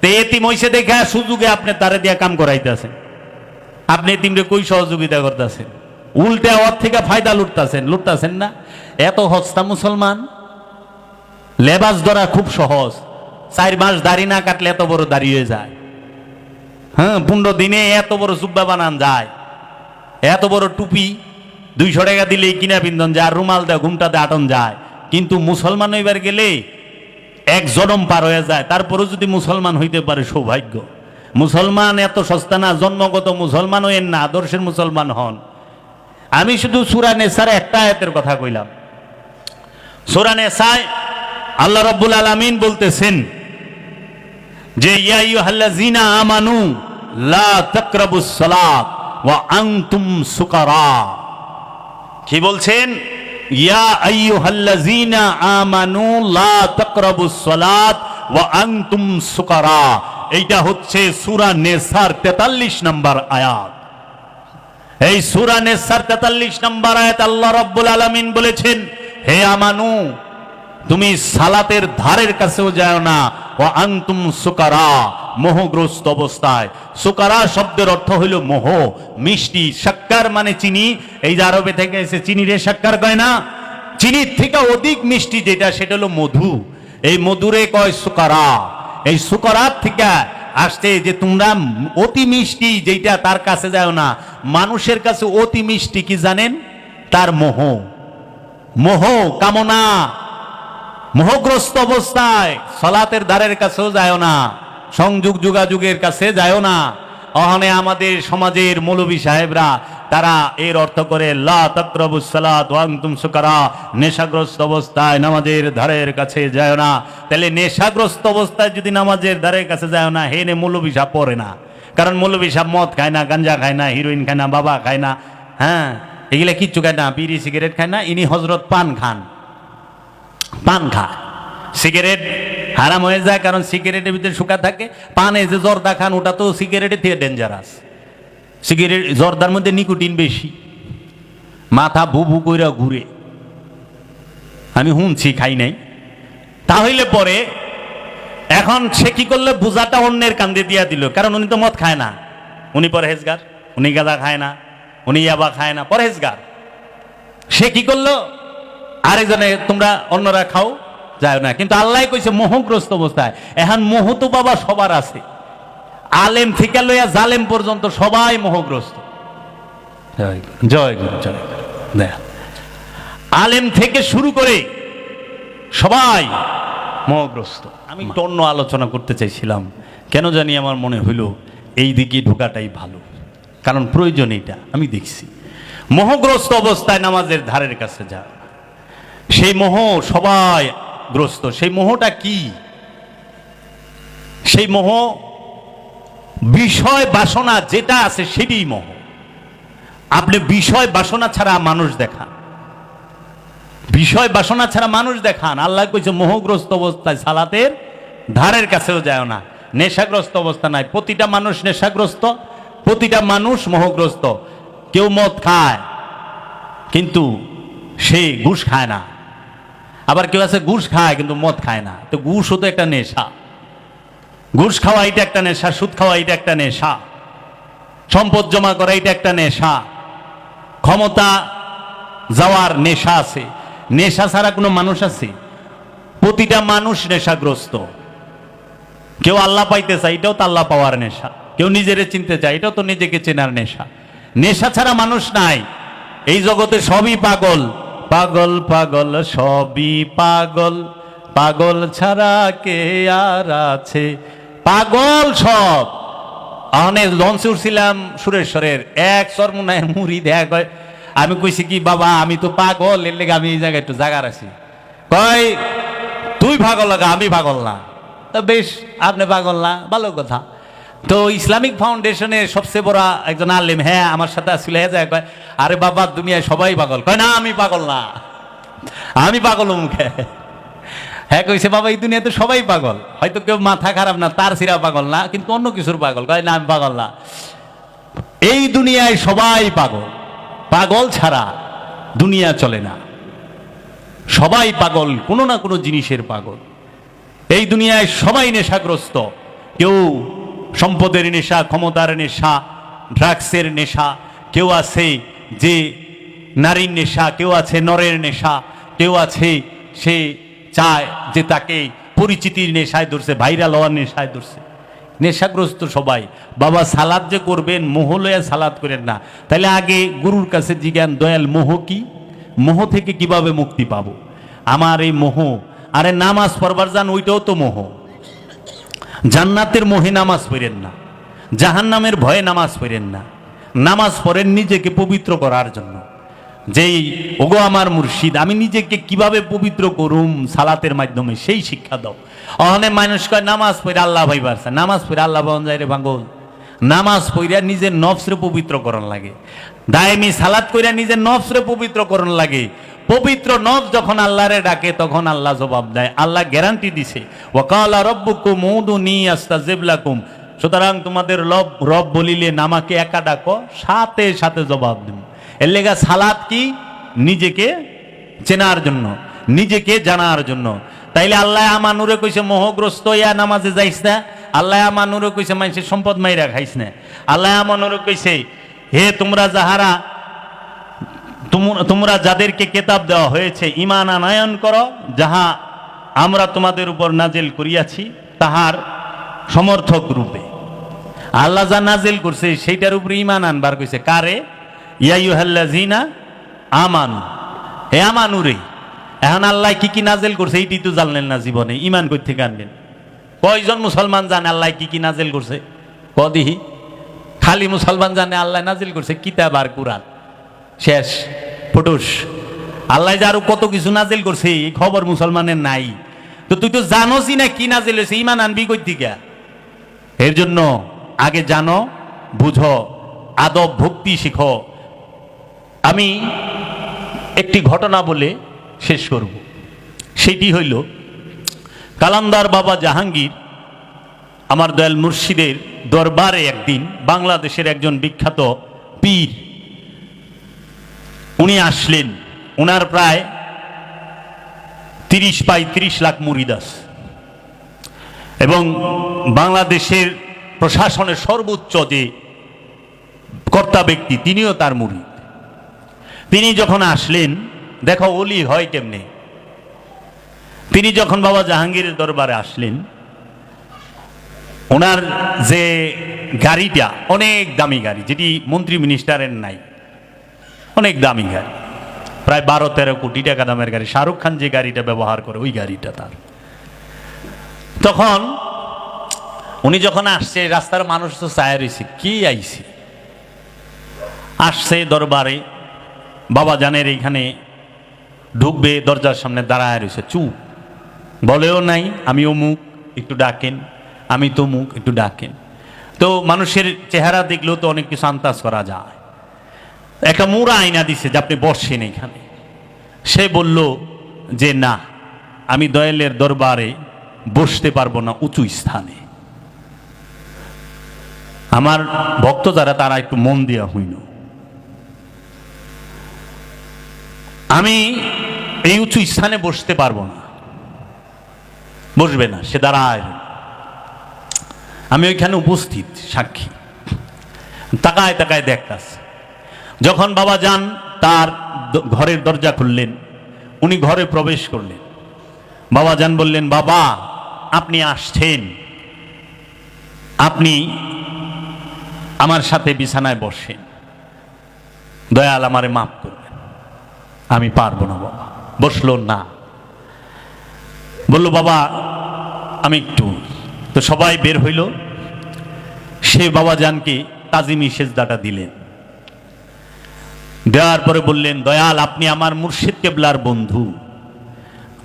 তো এতিম হইছে দেখে সুযোগে আপনি তারে দিয়া কাম করাইতেছেন। আপনি এতিমরে কই সহযোগিতা করতেছেন? উল্টে ওর থেকে ফায়দা লুটতাছেন না? এত হস্তা মুসলমান। লেবাস ধরা খুব সহজ, 4 মাস দাড়ি না কাটলে এত বড় দাড়ি হয়ে যায়। হ্যাঁ, 15 দিনে এত বড় জুব্বা বানান যায়, এত বড় টুপি 200 টাকা দিলেই কিনা পিন্ধন যায়, আর রুমাল দেয় ঘুমটাতে আটন যায়। কিন্তু মুসলমান হইবার গেলে এক জনম পার হয়ে যায়। তারপরেও যদি মুসলমান হইতে পারে সৌভাগ্য। মুসলমান এত সস্তা না, জন্মগত মুসলমান হইেন না, আদর্শের মুসলমান হন। আমি শুধু সূরা নেসার একটা আয়াতের কথা কইলাম। সূরা নেসায় আল্লাহ রাব্বুল আলামিন বলতেছেন যে ইয়া আইয়ুহাল্লাযীনা আমানু লা তাকরাবুস সালাত ওয়া আনতুম সুকারা। কি বলছেন? ইয়া আইয়ুহাল্লাযীনা আমানু লা তাকরাবুস সালাত ওয়া আনতুম সুকারা। এইটা হচ্ছে সূরা নেসার 43 নম্বর আয়াত। এই সূরা নেসার 43 নম্বর আয়াত আল্লাহ রাব্বুল আলামিন বলেছেন, হে আমানু, তুমি সালাতের ধারের কাছেও যাও না, ওয়া আনতুম সুকারা, মোহগ্রস্ত অবস্থায়। সুকারা শব্দের অর্থ হইল মোহ, মিষ্টি। শাক্কার মানে চিনি, এই যে আরবে থেকে এসে চিনি রে শাক্কার কয় না, চিনির থেকে অধিক মিষ্টি যেটা সেটা হলো মধু। এই মধুরে কয় সুকারা। এই সুকারার থেকে আসছে যে তোমরা অতি মিষ্টি যেটা তার কাছে যাও না। মানুষের কাছে অতি মিষ্টি কি জানেন? তার মোহ, মোহ কামনা। মোহগ্রস্ত অবস্থায় সালাতের ধারের কাছেও যায় না, সংযোগ যোগাযোগের কাছে যায় না। ওখানে আমাদের সমাজের মৌলবী সাহেবরা তারা এর অর্থ করে লা তাকরাবুস সালাত ওয়া আনতুম সুকারা, নেশাগ্রস্ত অবস্থায় নামাজের ধারের কাছে যায় না। তাহলে নেশাগ্রস্ত অবস্থায় যদি নামাজের ধারের কাছে যায় না, হেনে মৌলবী সাহেব পড়ে না। কারণ মৌলবী সাহেব মদ খায় না, গাঞ্জা খায় না, হিরোইন খায় না, বাবা খায় না, হ্যাঁ এগুলা কিচ্ছু খায় না, বিড়ি সিগারেট খায় না। ইনি হজরত পান খান, পান খায়। সিগারেট হারাম হয়ে যায়, কারণ সিগারেটের ভিতরে শুকা থাকে। পানে যে জর্দা খান ওটা তো সিগারেটের থেকে ডেঞ্জারাস। সিগারেট জর্দার মধ্যে নিকোটিন বেশি, মাথা ভু ভু কইরা ঘুরে। আমি শুনছি, খাই নাই। তাহলে পরে এখন সে কি করলো, বোঝাটা অন্যের কান্দে দিয়া দিল। কারণ উনি তো মদ খায় না, উনি পরহেজগার, উনি গাঁজা খায় না, উনি ইয়াবা খায় না, পরহেজগার। সে কি করলো, আরেকজনে তোমরা অন্যরা খাও, যায় না। কিন্তু আল্লাহ কইছে মোহগ্রস্ত অবস্থায়। এখন মোহ তো বাবা সবার আছে, আলেম থেকে লইয়া জালেম পর্যন্ত সবাই মোহগ্রস্ত। জয় গুরু, জয় গুরু, জয় গুরু। আলেম থেকে শুরু করে সবাই মোহগ্রস্ত। আমি একটু অন্য আলোচনা করতে চাইছিলাম, কেন জানি আমার মনে হইল এই দিকে ঢোকাটাই ভালো, কারণ প্রয়োজন এটা। আমি দেখছি মোহগ্রস্ত অবস্থায় নামাজের ধারের কাছে যা, সেই মোহ সবাই গ্রস্ত। সেই মোহটা কি? সেই মোহ বিষয় বাসনা যেটা আছে সেটাই মোহ। আপনি বিষয় বাসনা ছাড়া মানুষ দেখান, বিষয় বাসনা ছাড়া মানুষ দেখান। আল্লাহ কইছে মোহগ্রস্ত অবস্থায় সালাতের ধারের কাছেও যায় না। নেশাগ্রস্ত অবস্থা নাই। প্রতিটা মানুষ নেশাগ্রস্ত, প্রতিটা মানুষ মোহগ্রস্ত। কেউ মদ খায় কিন্তু সে ঘুষ খায় না, আবার কেউ আছে ঘুষ খায় কিন্তু মদ খায় না। তো ঘুষও তো একটা নেশা। ঘুষ খাওয়া এটা একটা নেশা, সুদ খাওয়া এটা একটা নেশা, সম্পদ জমা করা এটা একটা নেশা, ক্ষমতা যাওয়ার নেশা আছে। নেশা ছাড়া কোনো মানুষ আছে? প্রতিটা মানুষ নেশাগ্রস্ত। কেউ আল্লাহ পাইতে চায়, এটাও তো আল্লাহ পাওয়ার নেশা। কেউ নিজেরে চিনতে চায়, এটাও তো নিজেকে চেনার নেশা। নেশা ছাড়া মানুষ নাই। এই জগতে সবই পাগল, পাগল পাগল সবই পাগল, পাগল ছাড়া কে আর আছে? পাগল সব। অনেক লঞ্চে উঠছিলাম সুরেশ্বরের, এক সরমুনায় মুড়ি দেখ। আমি কইছি কি বাবা, আমি তো পাগল, এর লেগে আমি এই জায়গায় একটু জাগার আছি। কয় তুই তুই পাগল লাগা, আমি পাগল না। তো বেশ, আপনি পাগল না, ভালো কথা। তো ইসলামিক ফাউন্ডেশনের সবচেয়ে বড় একজন আলেম, হ্যাঁ আমার সাথে আসলে, হ্যাঁ যায়, কয় আরে বাবা দুনিয়ায় সবাই পাগল। কয় না আমি পাগল না, আমি পাগল মুখে। হ্যাঁ কইছে বাবা এই দুনিয়াতে সবাই পাগল, হয়তো কেউ মাথা খারাপ না, তার সিরা পাগল না, কিন্তু অন্য কিছুর পাগল। কয় না আমি পাগল না, এই দুনিয়ায় সবাই পাগল, পাগল ছাড়া দুনিয়া চলে না। সবাই পাগল, কোনো না কোনো জিনিসের পাগল। এই দুনিয়ায় সবাই নেশাগ্রস্ত, কেউ সম্পদের নেশা, ক্ষমতার নেশা, ড্রাগসের নেশা, কেউ আছে যে নারীর নেশা, কেউ আছে নরের নেশা, কেউ আছে সে চায় যে তাকে পরিচিতির নেশায় ধরছে, ভাইরাল হওয়ার নেশায় ধরছে। নেশাগ্রস্ত সবাই। বাবা সালাদ যে করবেন, মোহ লইয়া সালাদ করেন না। তাহলে আগে গুরুর কাছে জিজ্ঞান, দয়াল মোহ কি? মোহ থেকে কিভাবে মুক্তি পাবো? আমার এই মোহ, আরে নামাজ পড়বার যান, ওইটাও তো মোহ। জান্নাতের মোহে নামাজ পড়েন না, জাহান্নামের ভয়ে নামাজ পড়েন না। নামাজ পড়েন নিজেকে পবিত্র করার জন্য। যেই ওগো আমার মুর্শিদ, আমি নিজেকে কিভাবে পবিত্র করুম সালাতের মাধ্যমে, সেই শিক্ষা দাও। অনেক মানুষ কয় নামাজ পড়ে আল্লাহ ভাই পারছে, নামাজ পড়ে আল্লাহ পাওয়া যায় রে পাগল। নামাজ পড়িয়া নিজের নফসরে পবিত্র করণ লাগে, দায়েমি সালাত কইরা নিজের নফসরে পবিত্র করণ লাগে। পবিত্র নফস যখন আল্লাহরে ডাকে তখন আল্লাহ জবাব দেয়। আল্লাহ গ্যারান্টি দিছে, ওয়াকালা রব্বুকুম উদুনি আস্তাজিব লাকুম। সুতরাং তোমাদের রব বলিলে আমাকে একা ডাকো, সাথে সাথে জবাব দেব। এর লেগা সালাত কি? নিজেকে চেনার জন্য, নিজেকে জানার জন্য। তাইলে আল্লাহ আমানুরে কইছে মোহগ্রস্ত ইয়া নামাজে যাইস না। আল্লাহ আমানুরে কইছে মানুষের সম্পদ মাইরা খাইস না। আল্লাহ আমানুরে কইছে হে তোমরা যাহারা, তোমরা যাদেরকে কেতাব দেওয়া হয়েছে ঈমান আনয়ন করো, যাহা আমরা তোমাদের উপর নাজিল করিয়াছি তাহার সমর্থক রূপে। আল্লাহ যা নাজিল করছে সেইটার উপরে ঈমান আনবার কইছে। কারে? ইয়া আইয়ুহাল্লাযিনা আমানু, হে আমানুরে। এখন আল্লাহ কি কি নাজিল করছে এইটি তো জানলেন না জীবনে, ঈমান কই থেকে আনবেন? কয়জন মুসলমান জানে আল্লাহ কি কি নাজিল করছে? কদিহি খালি মুসলমান জানে আল্লাহ নাজিল করছে কিতাব আর কুরআন, শেষ ফুটুস। আল্লাহ যে আরো কত কিছু নাজিল করছে এই খবর মুসলমানের নাই। তো তুই তো জানোসই না কি নাজিল হয়েছে, ঈমান আনবি কই থেকে? এর জন্য আগে জানো, বুঝো, আদব ভক্তি শিখো। আমি একটি ঘটনা বলে শেষ করব। সেটি হইল কালান্দার বাবা জাহাঙ্গীর আমার দয়াল মুর্শিদের দরবারে একদিন বাংলাদেশের একজন বিখ্যাত পীর উনি আসলেন। উনার প্রায় 30 লাখ মুরিদ আছে এবং বাংলাদেশের প্রশাসনের সর্বোচ্চ যে কর্তা ব্যক্তি তিনিও তার মুরিদ। তিনি যখন আসলেন, দেখো ওলি হয় কেমনে। তিনি যখন বাবা জাহাঙ্গীরের দরবারে আসলেন, ওনার যে গাড়িটা অনেক দামি গাড়ি, যেটি মন্ত্রী মিনিস্টারের নাই, অনেক দামি গাড়ি, প্রায় 12-13 কোটি টাকা দামের গাড়ি। শাহরুখ খান যে গাড়িটা ব্যবহার করে ওই গাড়িটা তার। তখন উনি যখন আসছে, রাস্তার মানুষ তো চায় রয়েছে কি আইছে, আসছে দরবারে, বাবা জানের এইখানে ঢুকবে, দরজার সামনে দাঁড়ায় রয়েছে, চুপ, বলেও নাই আমি অমুক একটু ডাকেন, আমি তমুক একটু ডাকেন। তো মানুষের চেহারা দেখলেও তো অনেক কিছু আন্দাজ করা যায়। একটা মুড়া আয়না দিছে যে আপনি বসেন এখানে। সে বলল যে না, আমি দয়ালের দরবারে বসতে পারবো না উঁচু স্থানে, আমার ভক্ত যারা তারা একটু মন দেওয়া হইল, আমি এই উঁচু স্থানে বসতে পারবো না। বসবে না, সে দাঁড়ায়। আমি ওইখানে উপস্থিত সাক্ষী, তাকায় তাকায় দেখতাছে। যখন বাবা যান তার ঘরের দরজা খুললেন, উনি ঘরে প্রবেশ করলেন। বাবা যান বললেন, বাবা আপনি আসছেন, আপনি আমার সাথে বিছানায় বসেন, দয়াল আমারে মাফ করবেন, আমি পারবো না। বাবা বসলো না, বলল বাবা আমি একটু। তো সবাই বের হইল। সে বাবা জানকে তাজিমি সেজদাটা দিলেন। দেওয়ার পরে বললেন, দয়াল আপনি আমার মুর্শিদ কেবলার বন্ধু,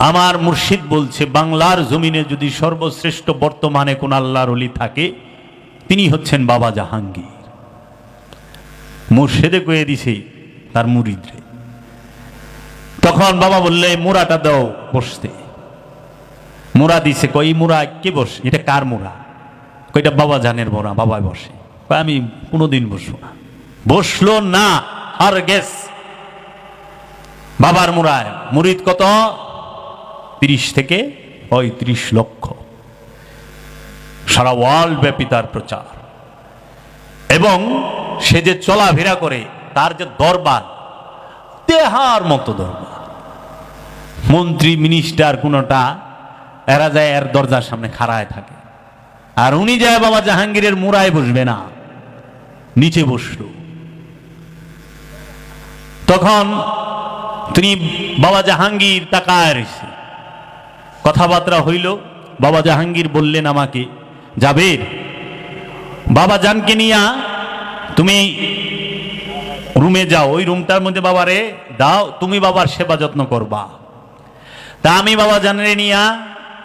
আমার মুর্শিদ বলছে, বাংলার জমিনে যদি সর্বশ্রেষ্ঠ বর্তমানে কোন আল্লাহর ওলি থাকে, তিনি হচ্ছেন বাবা জাহাঙ্গীর। মুর্শিদে কয়ে দিছে তার মুরিদরে। তখন বাবা বললে, মুরাটা দাও বসতে। মুরা দিছে। কই মুরা কে বস? এটা কার মুরা? কইটা বাবা জানের মোরা, বাবাই বসে। আমি কোনোদিন বসবো না। বসলো না আর গেস বাবার মুরায়। মুরিদ কত? 30 থেকে 35 লক্ষ। সারা ওয়ার্ল্ড ব্যাপী তার প্রচার। এবং সে যে চলাফেরা করে, তার যে দরবার, দেহার মতো দরবার। মন্ত্রী মিনিস্টার কোনটা এরা যায় এর দরজার সামনে খাড়ায় থাকে, আর উনি যায় বাবা জাহাঙ্গীরের মুরায় বসবে না, নিচে বসল। তখন তিনি বাবা জাহাঙ্গীর তাকায় রয়েছে। কথাবার্তা হইল। বাবা জাহাঙ্গীর বললেন আমাকে, জাবের, বাবা জানকে নিয়া তুমি রুমে যাও, ওই রুমটার মধ্যে বাবারে দাও, তুমি বাবার সেবা যত্ন করবা। তা আমি বাবা জানরে নিয়া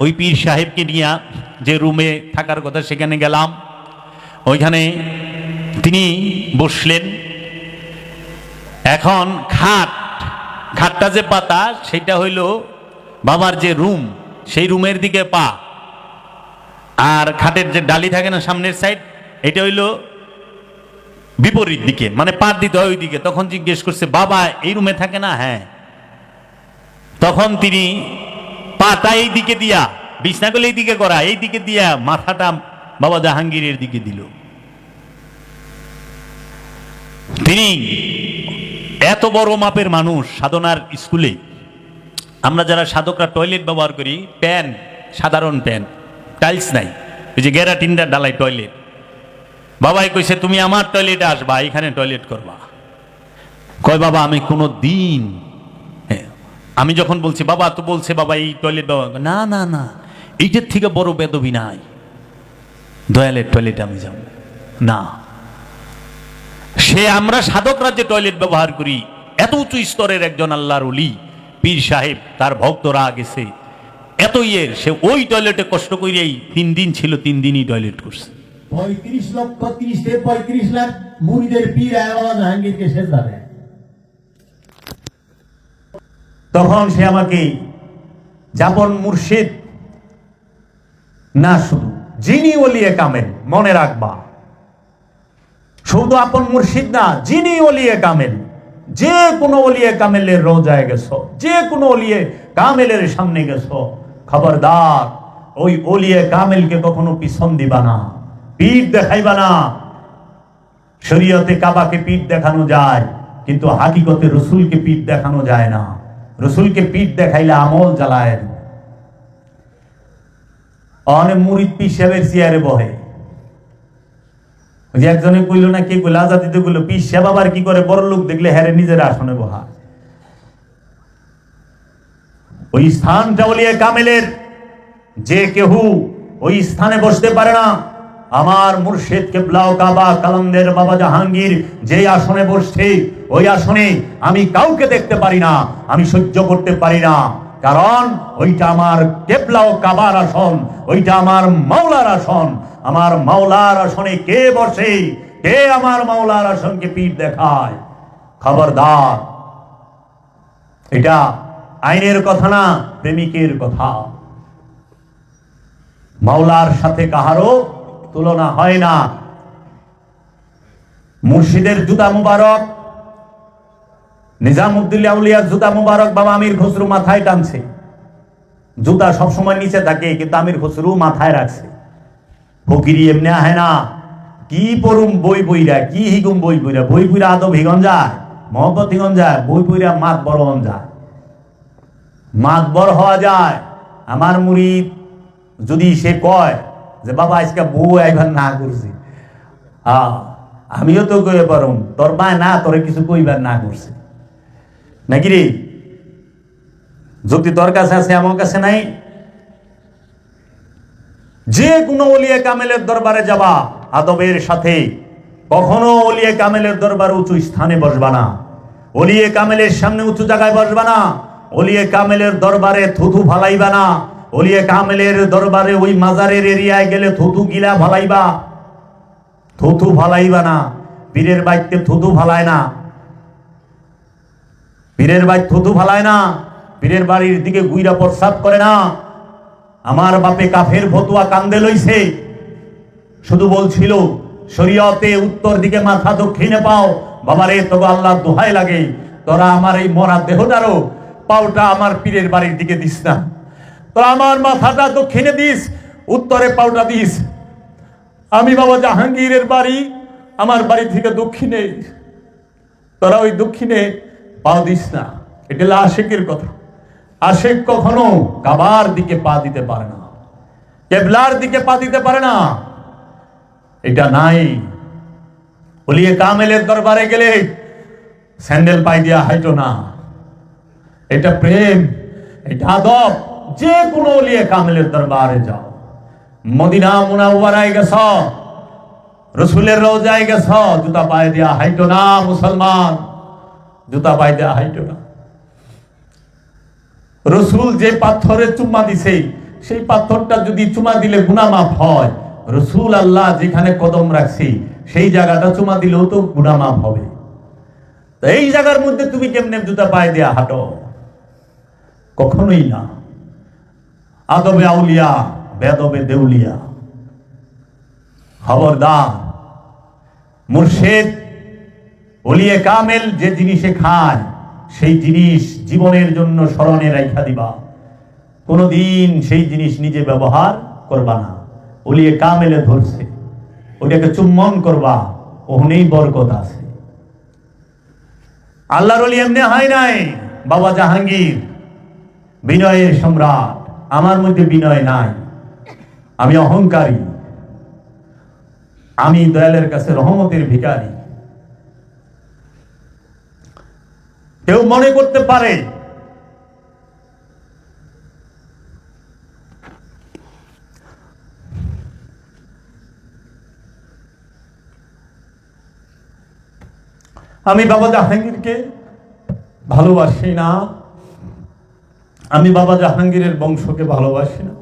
ওই পীর সাহেবকে নিয়া যে রুমে থাকার কথা সেখানে গেলাম। ওইখানে তিনি বসলেন। এখন খাটটা যে পাতা, সেটা হইল বাবার যে রুম, সেই রুমের দিকে পা, আর খাটের যে ডালি থাকে না সামনের সাইড, এটা হইল বিপরীত দিকে, মানে পার দিতে হয় ওই দিকে। তখন জিজ্ঞেস করছে, বাবা এই রুমে থাকে না? হ্যাঁ। তখন তিনি পাটা এই দিকে দিয়া, বিছনাগুলো এই দিকে করা, এই দিকে দিয়া মাথাটা বাবা জাহাঙ্গীরের দিকে দিল। তিনি এত বড় মাপের মানুষ। সাধনার স্কুলে আমরা যারা সাধকরা টয়লেট ব্যবহার করি, প্যান, সাধারণ প্যান, টাইলস নাই, ওই যে গ্যারাটিনটা ডালাই টয়লেট। বাবাই কইছে, তুমি আমার টয়লেটে আসবা, এখানে টয়লেট করবা। কয় বাবা আমি কোনো দিন, আমি যখন বলছি বাবা তো বলছে বাবা এই টয়লেট ব্যবহার, না না না, এইটার থেকে বড় বেদবি নাই, দয়ালের টয়লেটে আমি যাব না। সে আমরা সাধকরা যে টয়লেট ব্যবহার করি, এত উঁচু স্তরের একজন আল্লাহর ওলি পীর সাহেব, তার ভক্তরা গেছে এত ইয়ের, সে ওই টয়লেটে কষ্ট করেই 3 দিন ছিল, 3 দিনই টয়লেট করছে। 35 লক্ষ 30 থেকে 35 লাখ মুরিদের পীর বাবা জাহাঙ্গীরকে সেজদা দেয়। তখন সে আমাকে, যাপন মুর্শিদ না, শুধু যিনি ওলিয়ে কামেল, মনে রাখবা, শুধু আপন মুর্শিদ না, যিনি ওলিয়ে কামেল, যে কোনো ওলিয়ে কামেলের রোজায় গেছো, যে কোনো ওলিয়ে কামেলের সামনে গেছো, খবরদার ওই ওলিয়ে কামেলকে কখনো পিছন দিবা না, পিঠ দেখাইবা না। শরীয়তে কাবাকে পিঠ দেখানো যায়, কিন্তু হাকিকতে রসুলকে পিঠ দেখানো যায় না। রসুলকে পিঠ দেখাইলে আমল জ্বালায়। অনেক মুরিদ পীর সাহেবের চেয়ারে বহে। যে একজনে কইল না, কে কইল, আজাদিতে কইল, পীর সাহেব আবার কি করে, বড় লোক দেখলে হেরে নিজের আসনে বহা। ওই স্থানটা ওলিয়ে কামেলের, যে কেহু ওই স্থানে বসতে পারে না। আমার মুর্শিদ কিবলা কাবা কালান্দের বাবা জাহাঙ্গীর যে আসনে বসছে, ওই আসনে আমি কাউকে দেখতে পারি না, আমি সহ্য করতে পারি না। কারণ ওইটা আমার কিবলা ও কাবার আসন, ওইটা আমার মাওলার আসন। আমার মাওলার আসনে কে বসে, কে আমার মাওলার আসনকে পিঠ দেখায়? খবরদার, এটা আইনের কথা না, প্রেমিকের কথা। মাওলার সাথে কাহারও তুলনা হয় না। মুর্শিদের জুতা মুবারক, নিজামউদ্দিন আউলিয়ার জুতা মুবারক বাবা আমির খসরু মাথায় টানছে। জুতা সবসময় নিচে থাকে, কিন্তু আমির খসরু মাথায় রাখছে। ফকিরি এমনি আহে না, কি পড়ুম বই বইরা, কি হিগুম বই বইরা, বই বইরা আদব হিগন যায়, মহব্বত হিগন যায়, বই বইরা মাত বড় হন যায়, মাত বড় হওয়া যায়। আমার মুরিদ যদি সে কয় যে বাবা আজকে বউ একবার না করছি, আমিও তো কয়ে পারুম তোর মায় না তোরে কিছু কইবার না করছে নাকি রে? যদি তোর কাছে আছে আমার কাছে নাই। যে কোনো ওলিয়ে কামেলের দরবারে যাবা আদবের সাথে, কখনো ওলিয়ে কামেলের দরবারে উঁচু স্থানে বসবা না, ওলিয়ে কামেলের সামনে উঁচু জায়গায় বসবা না। ওলিয়ে কামেলের দরবারে থুথু ফালাইবা না। ওলিয়ে কামেলের দরবারে ওই মাজারের এরিয়ায় গেলে থুথু গিলা ফালাইবা, থুথু ফালাইবা না। পীরের বাইতে থুথু ফালায় না, পীরের বাড়ি থুথু ফালায় না, পীরের বাড়ির দিকে গুইরা প্রস্রাব করে না। আমার বাপে কাফের ফতুয়া কান্দে লইছে, শুধু বলছিল শরীয়তে উত্তর দিকে মাথা দক্ষিণে পাও। বাবারে তবে আল্লাহ দোহাই লাগে, তোরা আমার এই মরা দেহটারও পাওটা আমার পীরের বাড়ির দিকে দিস না, তোরা আমার মাথাটা দক্ষিণে দিস, উত্তরে পাওটা দিস। আমি বাবা জাহাঙ্গীরের বাড়ি, আমার বাড়ি থেকে দক্ষিণে, তোরা ওই দক্ষিণে পা দিস না। এটা হলো আশেকের কথা। আশেক কখনো কাবার দিকে পা দিতে পারে না, কেবলার দিকে পা দিতে পারে না, এটা নাই। ওলিয়ে কামেলের দরবারে গেলে স্যান্ডেল পাই দিয়া হাইটো না, এটা প্রেম, এটা আদব। যে কোনো ওলিয়ে কামেলের দরবারে যাও, মদিনা মুনাওয়ারায় গেছ, রসুলের রওজায় গেছ, জুতা পায়ে দিয়া হাইটো না মুসলমান, জুতা পায়ে দিয়া হাইটো না। রসুল যে পাথরে চুম্মা দিছে, সেই পাথরটা যদি চুমা দিলে গুনাহ মাফ হয়, রসুল আল্লাহ যেখানে কদম রাখছি সেই জায়গাটা চুমা দিলেও তো গুনাহ মাফ হবে। তো এই জায়গার মধ্যে তুমি কেমনে জুতা পায়ে দিয়া হাঁটো? কখনোই না। আদবে আউলিয়া, বেদবে দেউলিয়া। খবরদার, মুর্শিদ ওলিয়ে কামেল যে জিনিসে খায় সেই জিনিস জীবনের জন্য স্মরণে রাখা দিবা, কোনদিন সেই জিনিস নিজে ব্যবহার করবা না। ওলিয়ে কামেলে ধরছে, ওটাকে চুম্বন করবা, ওখানেই বরকত আছে। আল্লাহর ওলি এমনি হয় নাই। বাবা জাহাঙ্গীর বিনয়ের সম্রাট, আমার মধ্যে বিনয় নাই, আমি অহংকারী, আমি দয়ালের কাছে রহমতের ভিখারি। কেউ মনে করতে পারে আমি বাবা জাহাঙ্গীরকে ভালোবাসি না, আমি বাবা জাহাঙ্গীরের বংশকে ভালোবাসি না।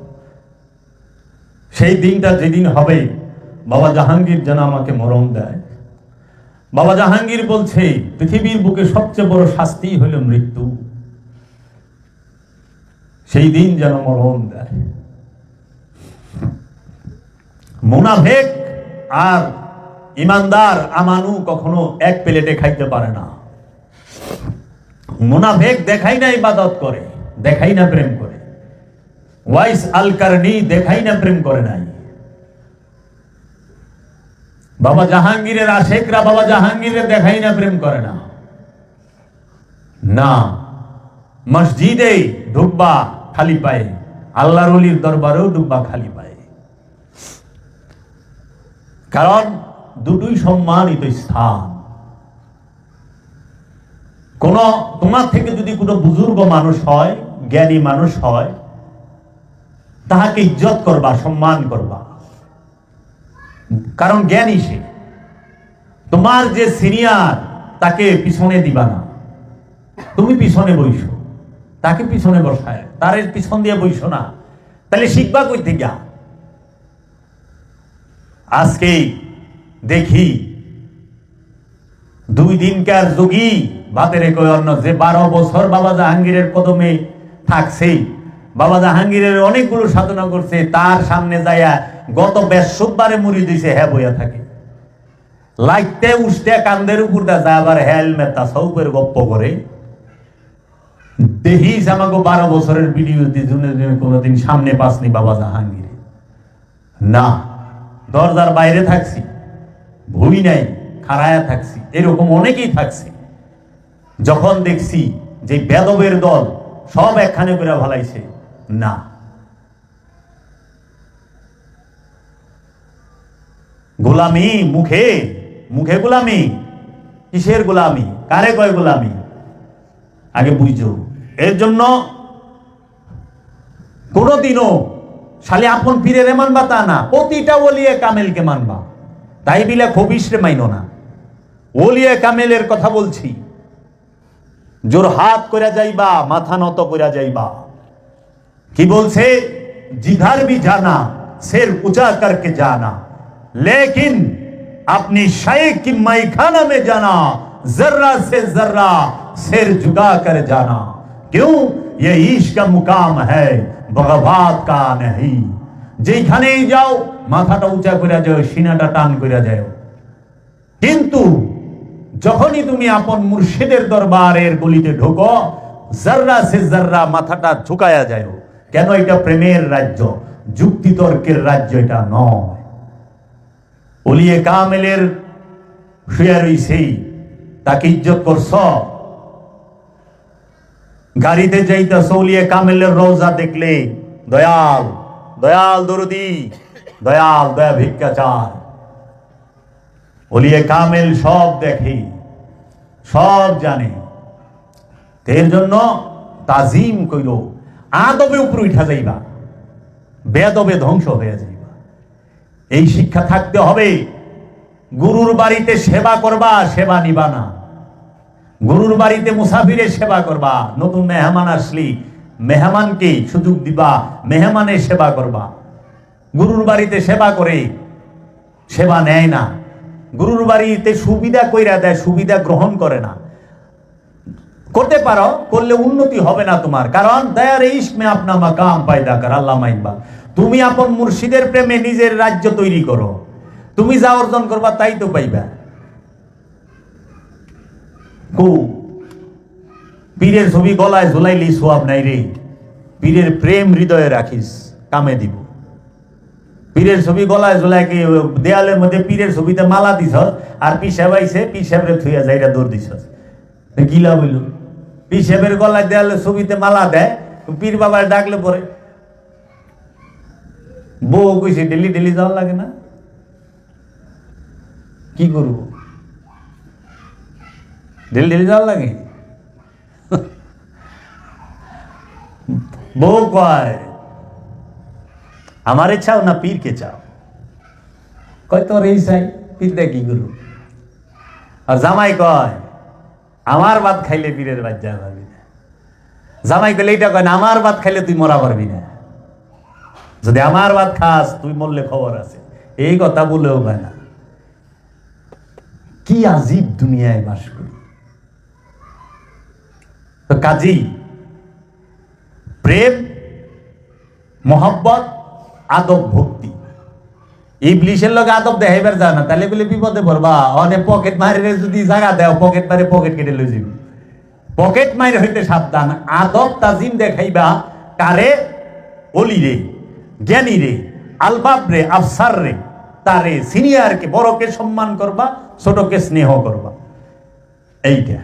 সেই দিনটা যেদিন হবে বাবা জাহাঙ্গীর যেন আমাকে মরণ দেয়। বাবা জাহাঙ্গীর বলছে পৃথিবীর বুকে সবচেয়ে বড় শাস্তি হইল মৃত্যু, সেই দিন যেন মরণ দেয়। মুনাফিক আর ইমানদার আমানু কখনো এক প্লেটে খাইতে পারে না। মুনাফিক দেখাই না ইবাদত করে, দেখাই না প্রেম করে। ওয়াইস আল কারনি দেখাই না প্রেম করে নাই। বাবা জাহাঙ্গীরের আশেকরা বাবা জাহাঙ্গীরের দেখাই না প্রেম করে না। না, মসজিদে ঢুকবা খালি পায়ে, আল্লাহর ওলির দরবারেও ঢুকবা খালি পায়ে। কারণ দুটোই সম্মানিত স্থান। কোন তোমার থেকে যদি কোনো বুজুর্গ মানুষ হয়, জ্ঞানী মানুষ হয়, তাহাকে ইজ্জত করবা, সম্মান করবা, কারণ জ্ঞানী সে। তোমার যে সিনিয়র তাকে পিছনে দিবা না, তুমি পিছনে বইসো, তাকে পিছনে বসায়, তার পিছন দিয়ে বইসো না। তাহলে শিখবা কই থেকে? আজকে দেখি 2 দিনকার যোগী বাতেরে কই অন্য যে 12 বছর বাবা জাহাঙ্গীরের কদমে থাকছে, বাবা জাহাঙ্গীরের অনেকগুলো সাধনা করছে, তার সামনে যাইয়া গত বৃহস্পতিবারে মুড়ি দিছে, হ্যাঁ বইয়া থাকে, লাইতে উঠতে কান্দের উপরটা যায়, আবার হেলমেট তা সৌপের গপ্প করে। দেখিস আমাকে 12 বছরের ভিডিও দিয়ে কোনোদিন সামনে পাসনি বাবা জাহাঙ্গীর। না, দরজার বাইরে থাকছি, ভুই নাই, খাড়ায়া থাকছি, এরকম অনেকেই থাকছে। যখন দেখছি যে বেদবের দল সব একখানে করে ভালাইছে, না, গোলামি মুখে মুখে গোলামি, কিসের গোলামি, কারে কয় গোলামি, আগে বুঝো। এর জন্য কোনদিনও শালি আপন পীরের মানবা তা না, প্রতিটা ওলিয়ে কামেলকে মানবা। তাই বিলে খবিস রে মাইনো না, ওলিয়ে কামেলের কথা বলছি। জোরহাত করে যাইবা, মাথা নত করে যাইবা। কি বলছে? जिधर भी जाना सिर ऊंचा करके जाना, लेकिन अपनी शाइक की मैखाना में जाना जर्रा से जर्रा सिर झुका कर जाना। क्यों? ये इश्क का मुकाम है, बगवात का नहीं। যেখানেই যাও মাথাটা উঁচা করে যাও, সিনাটা টান করে যাও। কিন্তু যখনই তুমি আপন মুর্শিদের দরবারের গলিতে ঢোকো, জর্রা সে জর্রা মাথাটা ঝুঁকায়া যায়। কেন? এটা প্রেমের রাজ্য, যুক্তিতর্কের রাজ্য এটা নয়। ওলিয়ে কামেলের শুয়ে রইছেই, তাকে ইজ্জত করছ। গাড়িতে যাইতেছ, ওলিয়ে কামেলের রওজা দেখলে দয়াল দয়াল দরদি, দয়াল দয়া ভিক্ষা চায়। ওলিয়ে কামেল সব দেখে, সব জানে। এর জন্য তাজিম কইল, আদবে উপরে উঠা যাইবা, বেদবে ধ্বংস হয়ে যাইবা। এই শিক্ষা থাকতে হবে। গুরুর বাড়িতে সেবা করবা, সেবা নিবা না। গুরুর বাড়িতে মুসাফিরের সেবা করবা। নতুন মেহমান আসলি মেহমানকে সুযোগ দিবা, মেহমানের সেবা করবা। গুরুর বাড়িতে সেবা করে সেবা নেয় না। গুরুর বাড়িতে সুবিধা কইরা দেয়, সুবিধা গ্রহণ করে না। করতে পারো, করলে উন্নতি হবে না তোমার। কারণ দয়ার ইশক মে আপনা মাকাম পায়দা কর, আল্লামা ইকবাল। তুমি আপন মুর্শিদের প্রেমে নিজের রাজ্য তৈরি করো, তুমি যা অর্জন করবা তাই তো পাইবা। পীরের ছবি গলায় ঝুলাইলি সোয়াব নাই রে। পীরের প্রেম হৃদয়ে রাখিস, কামে দিব। পীরের ছবি গলায় ঝুলাই কি দেয়ালের মধ্যে পীরের ছবিতে মালা দিছ, আর পিসাব আইছে পিসাবরে থুইয়া যাইরা দৌড় দিছ, কি লাভ হইল? পিসাবের গলায় দেয়ালের ছবিতে মালা দেয়, পীর বাবার ডাকলে পরে বউ কইছে ডেলি ডেলি যাওয়া লাগে না, কি করব? ডেলি ডেলি যাওয়া লাগে। বউ কয় আমারে চাও না পীরকে চাও? কয় তোর এই চাই, পীর দে কি করব? আর জামাই কয় আমার ভাত খাইলে পীরের বাদ যা পারবি না। জামাই কইলে এইটা কয় না, আমার ভাত খাইলে তুই মরা পারবি না। যদি আমার ভাত খাস তুই মরলে খবর আছে। এই কথা বলেও হয় না। কি আজীব দুনিয়ায় বাস করি। তো কাজী প্রেম, মোহব্বত, আদব, ভক্তি। ইবলিশের লোক আদব দেখাইবার যায় না, তাহলে বলে বিপদে পড়বা। অনেক পকেট মারে যদি জায়গা দেও, পকেট মারে পকেট কেটে লই যাবি। পকেট মারে হইতে সাবধান। আদব তাজিম দেখাইবা কারে? অলি রে, জ্ঞানী রে, আলবাব রে, আফসার রে, তারে সিনিয়রকে বড়কে সম্মান করবা, ছোটকে স্নেহ করবা। এইটা